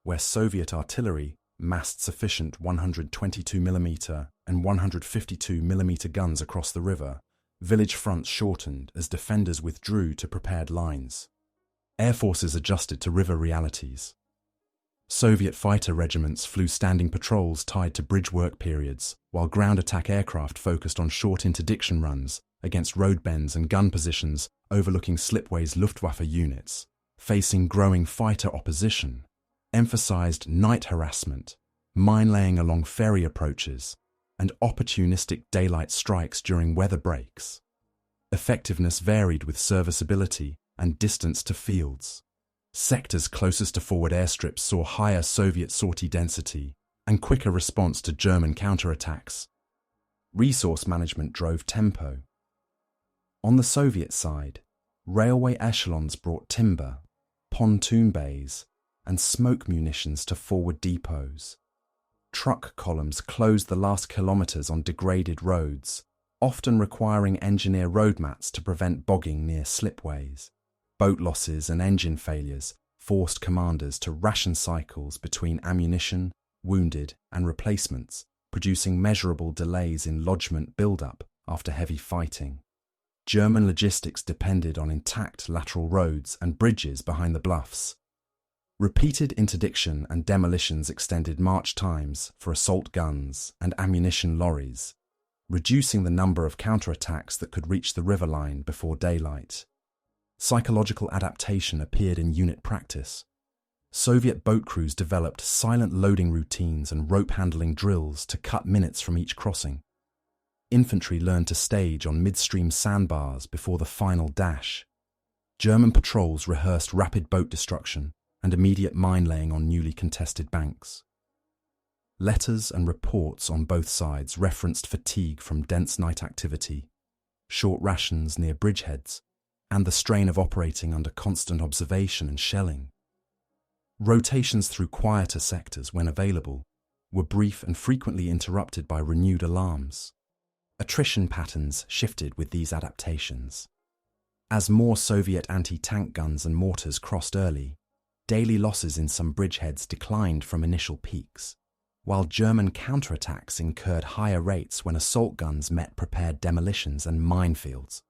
Where Soviet artillery massed sufficient 122mm and 152mm guns across the river, village fronts shortened as defenders withdrew to prepared lines. Air forces adjusted to river realities. Soviet fighter regiments flew standing patrols tied to bridge work periods, while ground attack aircraft focused on short interdiction runs against road bends and gun positions overlooking slipways. Luftwaffe units, facing growing fighter opposition, emphasized night harassment, mine-laying along ferry approaches, and opportunistic daylight strikes during weather breaks. Effectiveness varied with serviceability and distance to fields. Sectors closest to forward airstrips saw higher Soviet sortie density and quicker response to German counterattacks. Resource management drove tempo. On the Soviet side, railway echelons brought timber, pontoon bays, and smoke munitions to forward depots. Truck columns closed the last kilometers on degraded roads, often requiring engineer road mats to prevent bogging near slipways. Boat losses and engine failures forced commanders to ration cycles between ammunition, wounded, and replacements, producing measurable delays in lodgement build-up after heavy fighting. German logistics depended on intact lateral roads and bridges behind the bluffs. Repeated interdiction and demolitions extended march times for assault guns and ammunition lorries, reducing the number of counterattacks that could reach the river line before daylight. Psychological adaptation appeared in unit practice. Soviet boat crews developed silent loading routines and rope handling drills to cut minutes from each crossing. Infantry learned to stage on midstream sandbars before the final dash. German patrols rehearsed rapid boat destruction and immediate mine-laying on newly contested banks. Letters and reports on both sides referenced fatigue from dense night activity, short rations near bridgeheads, and the strain of operating under constant observation and shelling. Rotations through quieter sectors, when available, were brief and frequently interrupted by renewed alarms. Attrition patterns shifted with these adaptations. As more Soviet anti-tank guns and mortars crossed early, daily losses in some bridgeheads declined from initial peaks, while German counterattacks incurred higher rates when assault guns met prepared demolitions and minefields.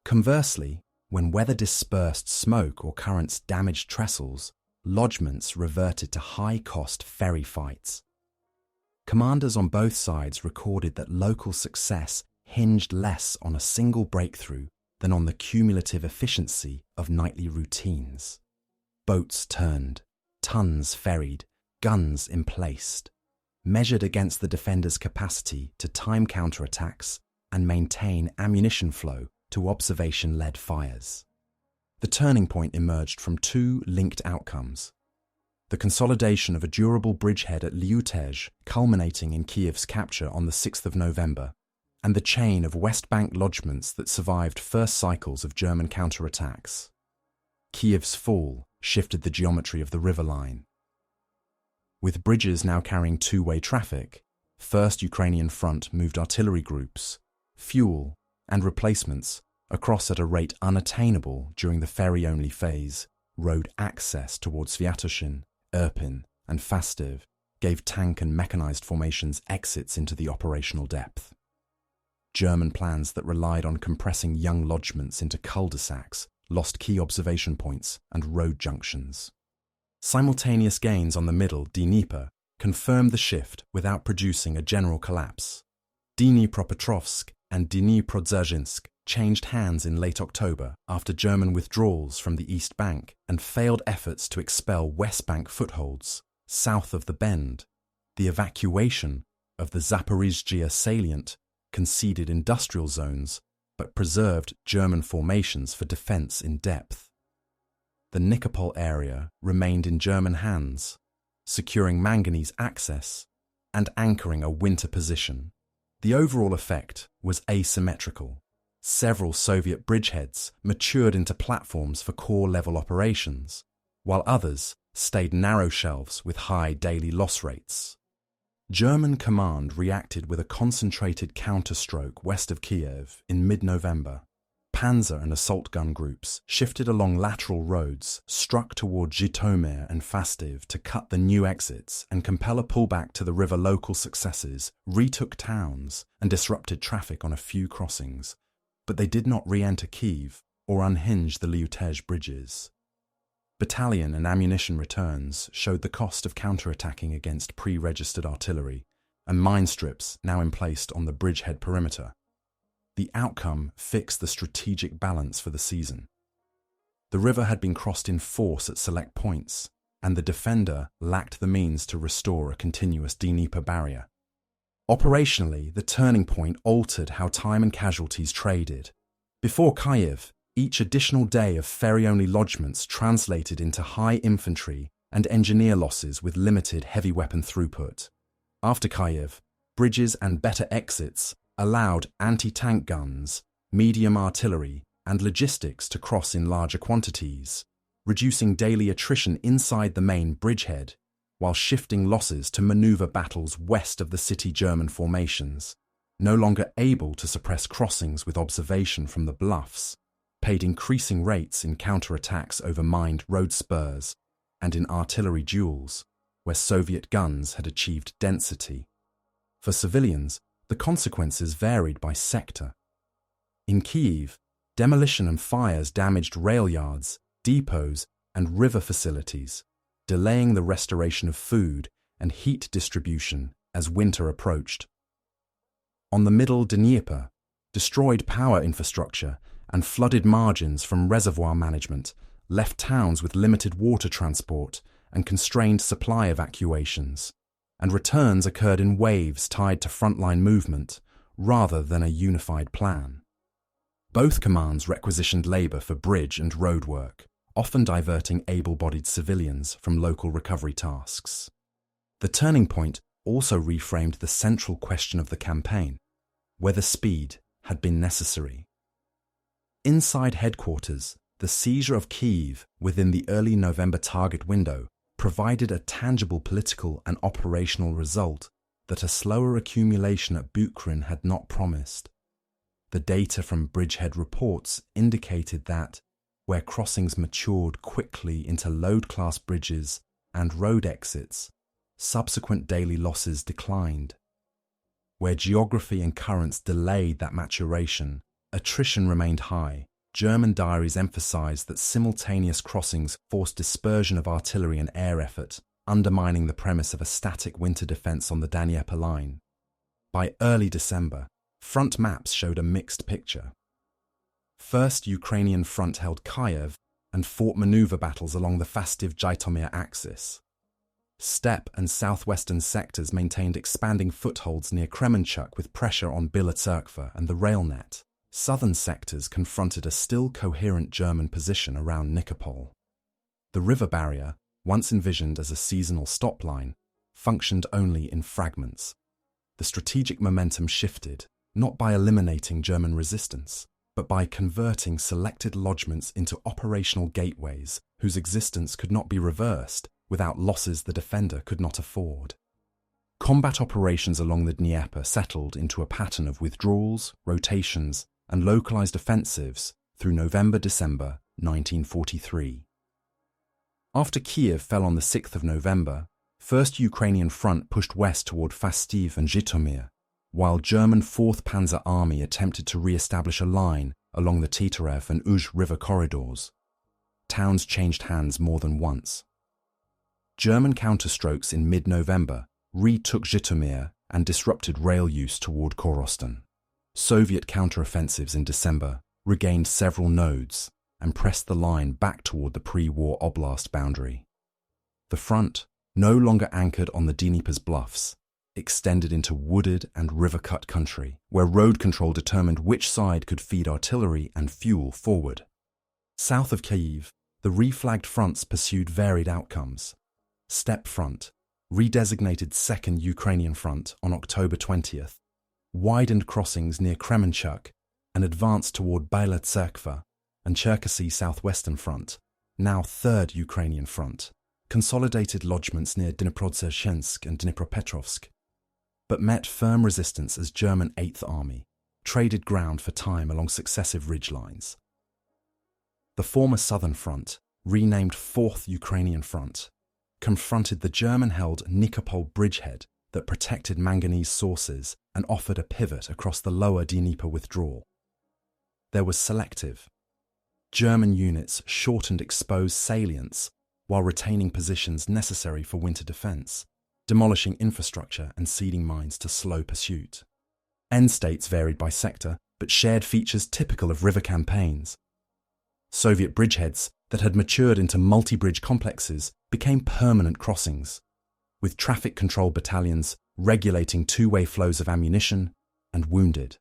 Conversely, when weather-dispersed smoke or currents damaged trestles, lodgements reverted to high-cost ferry fights. Commanders on both sides recorded that local success hinged less on a single breakthrough than on the cumulative efficiency of nightly routines. Boats turned, tons ferried, guns emplaced, measured against the defender's capacity to time counterattacks and maintain ammunition flow to observation-led fires. The turning point emerged from two linked outcomes: the consolidation of a durable bridgehead at Lyutezh, culminating in Kiev's capture on the 6th of November, and the chain of West Bank lodgements that survived first cycles of German counterattacks. Kiev's fall shifted the geometry of the river line. With bridges now carrying two-way traffic, First Ukrainian Front moved artillery groups, fuel, and replacements across at a rate unattainable during the ferry-only phase. Road access towards Sviatoshin, Irpin, and Fastiv gave tank and mechanized formations exits into the operational depth. German plans that relied on compressing young lodgements into cul-de-sacs lost key observation points and road junctions. Simultaneous gains on the middle Dnieper confirmed the shift without producing a general collapse. Dnipropetrovsk and Dniprodzerzhinsk changed hands in late October after German withdrawals from the East Bank and failed efforts to expel West Bank footholds south of the Bend. The evacuation of the Zaporizhzhia salient conceded industrial zones but preserved German formations for defense in depth. The Nikopol area remained in German hands, securing manganese access and anchoring a winter position. The overall effect was asymmetrical. Several Soviet bridgeheads matured into platforms for corps-level operations, while others stayed narrow shelves with high daily loss rates. German command reacted with a concentrated counterstroke west of Kiev in mid-November. Panzer and assault gun groups shifted along lateral roads, struck toward Zhytomyr and Fastiv to cut the new exits and compel a pullback to the river. Local successes retook towns and disrupted traffic on a few crossings, but they did not re-enter Kiev or unhinge the Lyutezh bridges. Battalion and ammunition returns showed the cost of counterattacking against pre-registered artillery and mine strips now emplaced on the bridgehead perimeter. The outcome fixed the strategic balance for the season. The river had been crossed in force at select points, and the defender lacked the means to restore a continuous Dnieper barrier. Operationally, the turning point altered how time and casualties traded. Before Kyiv, each additional day of ferry-only lodgements translated into high infantry and engineer losses with limited heavy weapon throughput. After Kyiv, bridges and better exits allowed anti-tank guns, medium artillery, and logistics to cross in larger quantities, reducing daily attrition inside the main bridgehead, while shifting losses to maneuver battles west of the city. German formations, no longer able to suppress crossings with observation from the bluffs, paid increasing rates in counterattacks over mined road spurs and in artillery duels, where Soviet guns had achieved density. For civilians, the consequences varied by sector. In Kyiv, demolition and fires damaged rail yards, depots, and river facilities, delaying the restoration of food and heat distribution as winter approached. On the middle Dnieper, destroyed power infrastructure and flooded margins from reservoir management left towns with limited water transport and constrained supply evacuations, and returns occurred in waves tied to frontline movement rather than a unified plan. Both commands requisitioned labour for bridge and road work, often diverting able-bodied civilians from local recovery tasks. The turning point also reframed the central question of the campaign, whether speed had been necessary. Inside headquarters, the seizure of Kyiv within the early November target window provided a tangible political and operational result that a slower accumulation at Bucharin had not promised. The data from bridgehead reports indicated that, where crossings matured quickly into load-class bridges and road exits, subsequent daily losses declined. Where geography and currents delayed that maturation, attrition remained high. German diaries emphasized that simultaneous crossings forced dispersion of artillery and air effort, undermining the premise of a static winter defense on the Dnieper line. By early December, front maps showed a mixed picture. First Ukrainian front held Kyiv and fought maneuver battles along the Fastiv-Zhytomyr axis. Steppe and southwestern sectors maintained expanding footholds near Kremenchuk with pressure on Bila Tserkva and the rail net. Southern sectors confronted a still coherent German position around Nikopol. The river barrier, once envisioned as a seasonal stop line, functioned only in fragments. The strategic momentum shifted, not by eliminating German resistance, but by converting selected lodgements into operational gateways whose existence could not be reversed without losses the defender could not afford. Combat operations along the Dnieper settled into a pattern of withdrawals, rotations, and localized offensives through November-December 1943. After Kiev fell on the 6th of November, 1st Ukrainian Front pushed west toward Fastiv and Zhytomyr, while German 4th Panzer Army attempted to re-establish a line along the Titerev and Uzh river corridors. Towns changed hands more than once. German counterstrokes in mid-November retook Zhytomyr and disrupted rail use toward Korostan. Soviet counteroffensives in December regained several nodes and pressed the line back toward the pre-war oblast boundary. The front, no longer anchored on the Dnieper's bluffs, extended into wooded and river-cut country, where road control determined which side could feed artillery and fuel forward. South of Kyiv, the reflagged fronts pursued varied outcomes. Steppe Front, redesignated Second Ukrainian Front on October 20th, widened crossings near Kremenchuk and advanced toward Bela Tserkva, and Cherkasy Southwestern Front, now Third Ukrainian Front, consolidated lodgements near Dniprodzerzhinsk and Dnipropetrovsk, but met firm resistance as German Eighth Army traded ground for time along successive ridgelines. The former Southern Front, renamed Fourth Ukrainian Front, confronted the German-held Nikopol bridgehead that protected manganese sources and offered a pivot across the lower Dnieper withdrawal. There was selective. German units shortened exposed salients while retaining positions necessary for winter defense, demolishing infrastructure and seeding mines to slow pursuit. End states varied by sector, but shared features typical of river campaigns. Soviet bridgeheads that had matured into multi-bridge complexes became permanent crossings, with traffic control battalions regulating two-way flows of ammunition and wounded.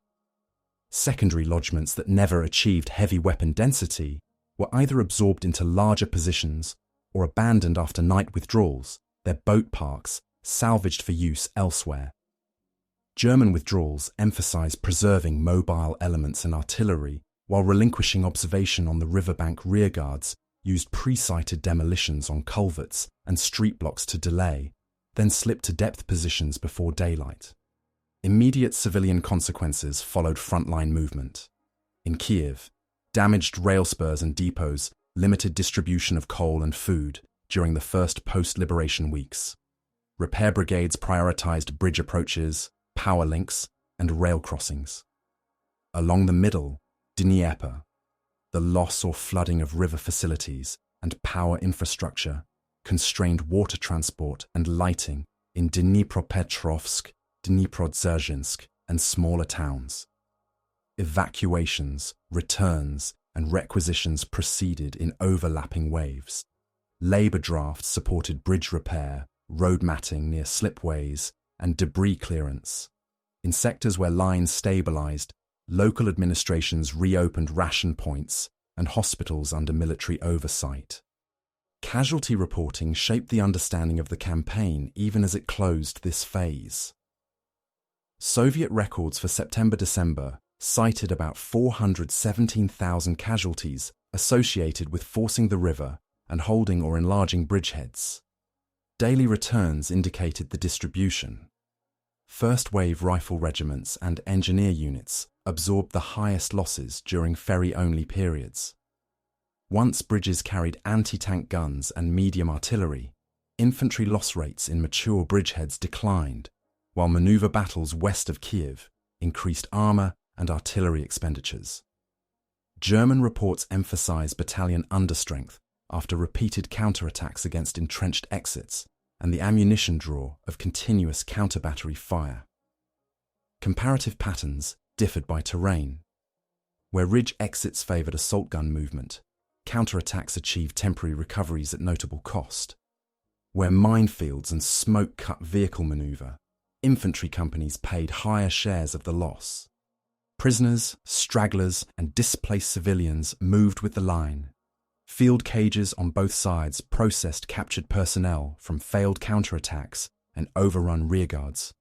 Secondary lodgements that never achieved heavy weapon density were either absorbed into larger positions or abandoned after night withdrawals, their boat parks salvaged for use elsewhere. German withdrawals emphasized preserving mobile elements and artillery, while relinquishing observation on the riverbank rearguards used pre-sighted demolitions on culverts and street blocks to delay, then slipped to depth positions before daylight. Immediate civilian consequences followed frontline movement. In Kiev, damaged rail spurs and depots limited distribution of coal and food during the first post-liberation weeks. Repair brigades prioritized bridge approaches, power links, and rail crossings. Along the middle, Dnieper, the loss or flooding of river facilities and power infrastructure constrained water transport and lighting in Dnipropetrovsk, Dniprodzerzhinsk, and smaller towns. Evacuations, returns, and requisitions proceeded in overlapping waves. Labour drafts supported bridge repair, road matting near slipways, and debris clearance. In sectors where lines stabilised, local administrations reopened ration points and hospitals under military oversight. Casualty reporting shaped the understanding of the campaign even as it closed this phase. Soviet records for September-December cited about 417,000 casualties associated with forcing the river and holding or enlarging bridgeheads. Daily returns indicated the distribution. First-wave rifle regiments and engineer units absorbed the highest losses during ferry-only periods. Once bridges carried anti-tank guns and medium artillery, infantry loss rates in mature bridgeheads declined, while maneuver battles west of Kiev increased armour and artillery expenditures. German reports emphasise battalion understrength after repeated counterattacks against entrenched exits and the ammunition draw of continuous counter-battery fire. Comparative patterns differed by terrain. Where ridge exits favoured assault gun movement, counterattacks achieved temporary recoveries at notable cost. Where minefields and smoke cut vehicle manoeuvre, infantry companies paid higher shares of the loss. Prisoners, stragglers, and displaced civilians moved with the line. Field cages on both sides processed captured personnel from failed counterattacks and overrun rearguards.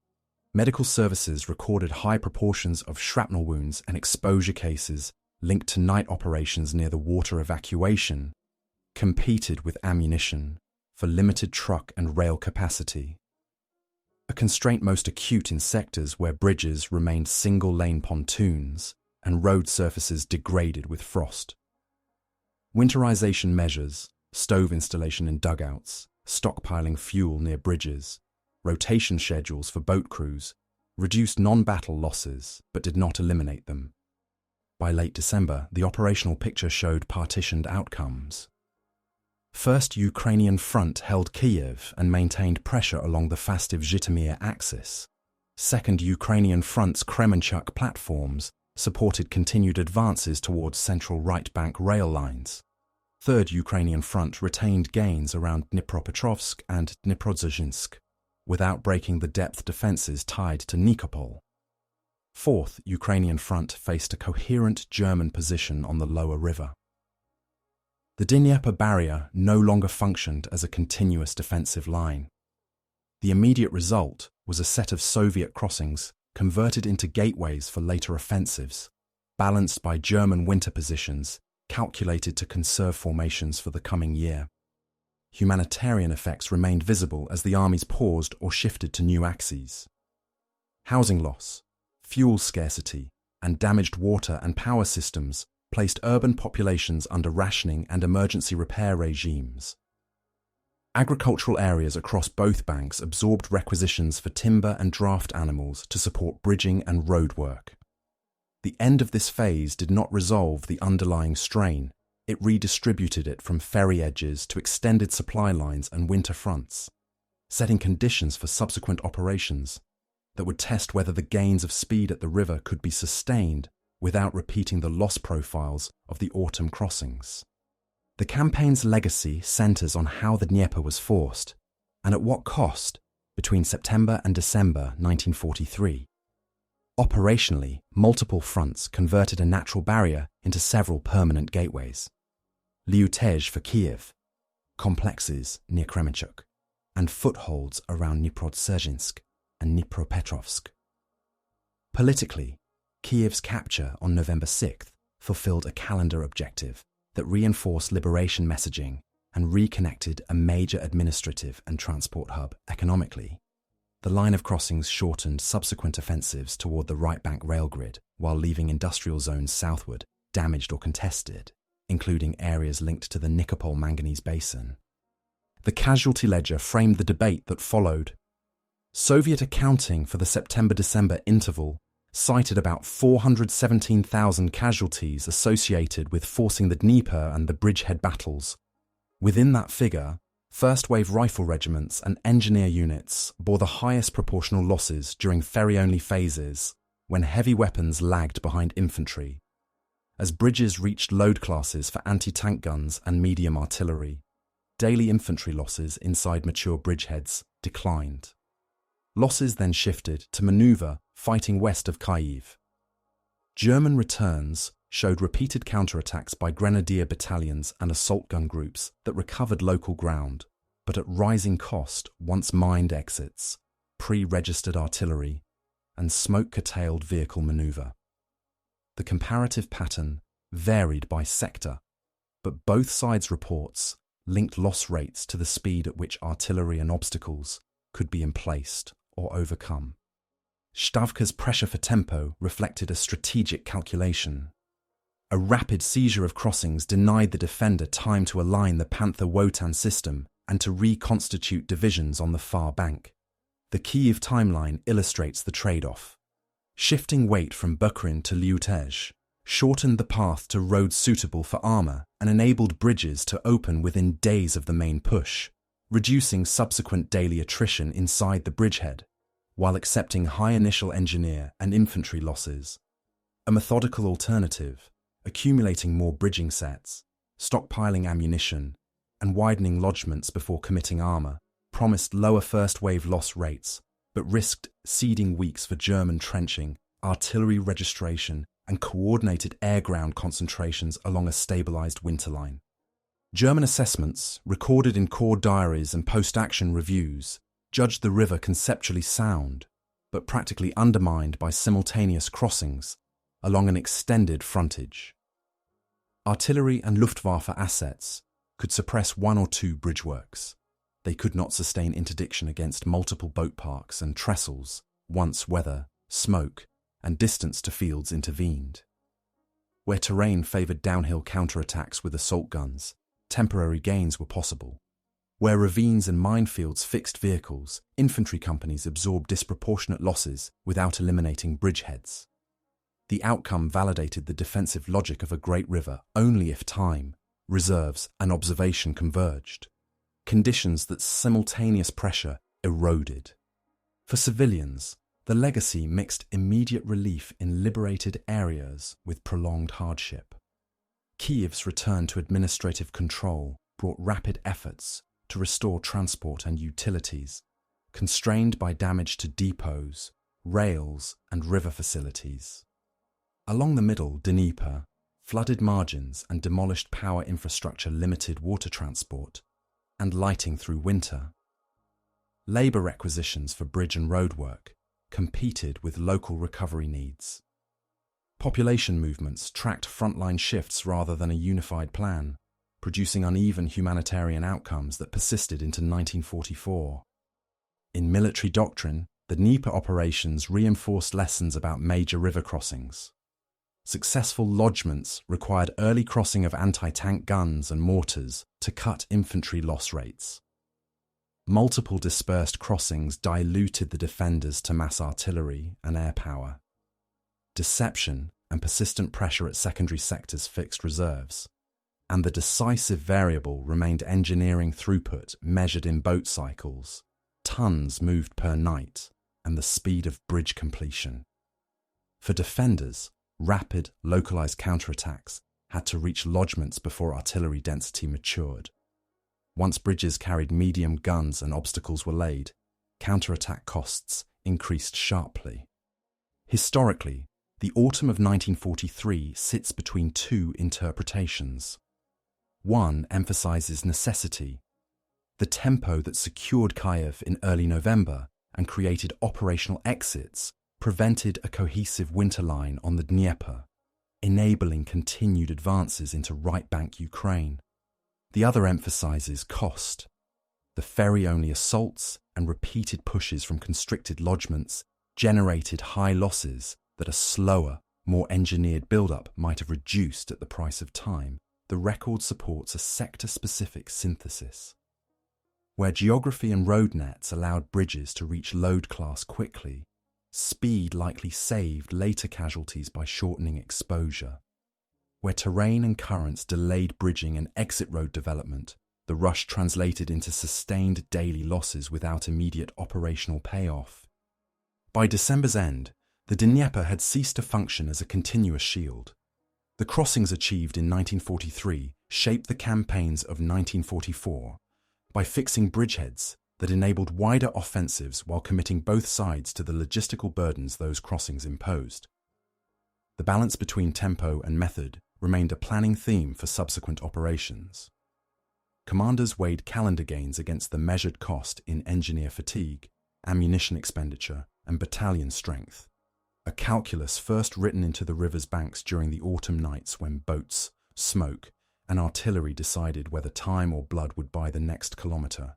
Medical services recorded high proportions of shrapnel wounds and exposure cases linked to night operations near the water evacuation, competed with ammunition for limited truck and rail capacity. A constraint most acute in sectors where bridges remained single-lane pontoons and road surfaces degraded with frost. Winterization measures, stove installation in dugouts, stockpiling fuel near bridges, rotation schedules for boat crews reduced non-battle losses but did not eliminate them. By late December, the operational picture showed partitioned outcomes. First Ukrainian Front held Kyiv and maintained pressure along the Fastiv-Zhytomyr axis. Second Ukrainian Front's Kremenchuk platforms supported continued advances towards central right bank rail lines. Third Ukrainian Front retained gains around Dnipropetrovsk and Dniprodzержinsk, without breaking the depth defences tied to Nikopol. Fourth Ukrainian Front faced a coherent German position on the lower river. The Dnieper barrier no longer functioned as a continuous defensive line. The immediate result was a set of Soviet crossings converted into gateways for later offensives, balanced by German winter positions calculated to conserve formations for the coming year. Humanitarian effects remained visible as the armies paused or shifted to new axes. Housing loss, fuel scarcity, and damaged water and power systems placed urban populations under rationing and emergency repair regimes. Agricultural areas across both banks absorbed requisitions for timber and draft animals to support bridging and road work. The end of this phase did not resolve the underlying strain. It redistributed it from ferry edges to extended supply lines and winter fronts, setting conditions for subsequent operations that would test whether the gains of speed at the river could be sustained without repeating the loss profiles of the autumn crossings. The campaign's legacy centres on how the Dnieper was forced, and at what cost, between September and December 1943. Operationally, multiple fronts converted a natural barrier into several permanent gateways. Lyutezh for Kyiv, complexes near Kremenchuk, and footholds around Dniprodzержinsk and Dnipropetrovsk. Politically, Kyiv's capture on November 6th fulfilled a calendar objective that reinforced liberation messaging and reconnected a major administrative and transport hub economically. The line of crossings shortened subsequent offensives toward the right bank rail grid while leaving industrial zones southward damaged or contested, including areas linked to the Nikopol manganese basin. The casualty ledger framed the debate that followed. Soviet accounting for the September-December interval cited about 417,000 casualties associated with forcing the Dnieper and the bridgehead battles. Within that figure, first-wave rifle regiments and engineer units bore the highest proportional losses during ferry-only phases when heavy weapons lagged behind infantry. As bridges reached load classes for anti-tank guns and medium artillery, daily infantry losses inside mature bridgeheads declined. Losses then shifted to manoeuvre fighting west of Kyiv. German returns showed repeated counterattacks by grenadier battalions and assault gun groups that recovered local ground, but at rising cost once mined exits, pre-registered artillery, and smoke-curtailed vehicle manoeuvre. The comparative pattern varied by sector, but both sides' reports linked loss rates to the speed at which artillery and obstacles could be emplaced or overcome. Stavka's pressure for tempo reflected a strategic calculation. A rapid seizure of crossings denied the defender time to align the Panther-Wotan system and to reconstitute divisions on the far bank. The Kyiv timeline illustrates the trade-off. Shifting weight from Bukrin to Lyutezh shortened the path to roads suitable for armour and enabled bridges to open within days of the main push, reducing subsequent daily attrition inside the bridgehead, while accepting high initial engineer and infantry losses. A methodical alternative, accumulating more bridging sets, stockpiling ammunition, and widening lodgements before committing armour, promised lower first-wave loss rates, but risked seeding weeks for German trenching, artillery registration, and coordinated air-ground concentrations along a stabilised winter line. German assessments, recorded in corps diaries and post-action reviews, judged the river conceptually sound, but practically undermined by simultaneous crossings along an extended frontage. Artillery and Luftwaffe assets could suppress one or two bridgeworks. They could not sustain interdiction against multiple boat parks and trestles once weather, smoke, and distance to fields intervened. Where terrain favoured downhill counterattacks with assault guns, temporary gains were possible. Where ravines and minefields fixed vehicles, infantry companies absorbed disproportionate losses without eliminating bridgeheads. The outcome validated the defensive logic of a great river only if time, reserves, and observation converged, conditions that simultaneous pressure eroded. For civilians, the legacy mixed immediate relief in liberated areas with prolonged hardship. Kyiv's return to administrative control brought rapid efforts to restore transport and utilities, constrained by damage to depots, rails, and river facilities. Along the middle Dnieper, flooded margins and demolished power infrastructure limited water transport and lighting through winter. Labour requisitions for bridge and roadwork competed with local recovery needs. Population movements tracked frontline shifts rather than a unified plan, producing uneven humanitarian outcomes that persisted into 1944. In military doctrine, the Dnieper operations reinforced lessons about major river crossings. Successful lodgements required early crossing of anti-tank guns and mortars to cut infantry loss rates. Multiple dispersed crossings diluted the defenders to mass artillery and air power. Deception and persistent pressure at secondary sectors fixed reserves, and the decisive variable remained engineering throughput measured in boat cycles, tons moved per night, and the speed of bridge completion. For defenders, rapid, localized counterattacks had to reach lodgements before artillery density matured. Once bridges carried medium guns and obstacles were laid, counterattack costs increased sharply. Historically, the autumn of 1943 sits between two interpretations. One emphasizes necessity. The tempo that secured Kyiv in early November and created operational exits prevented a cohesive winter line on the Dnieper, enabling continued advances into right-bank Ukraine. The other emphasizes cost. The ferry-only assaults and repeated pushes from constricted lodgements generated high losses that a slower, more engineered build-up might have reduced at the price of time. The record supports a sector-specific synthesis. Where geography and road nets allowed bridges to reach load class quickly, speed likely saved later casualties by shortening exposure. Where terrain and currents delayed bridging and exit road development, the rush translated into sustained daily losses without immediate operational payoff. By December's end, the Dnieper had ceased to function as a continuous shield. The crossings achieved in 1943 shaped the campaigns of 1944 by fixing bridgeheads that enabled wider offensives while committing both sides to the logistical burdens those crossings imposed. The balance between tempo and method remained a planning theme for subsequent operations. Commanders weighed calendar gains against the measured cost in engineer fatigue, ammunition expenditure, and battalion strength, a calculus first written into the river's banks during the autumn nights when boats, smoke, and artillery decided whether time or blood would buy the next kilometre.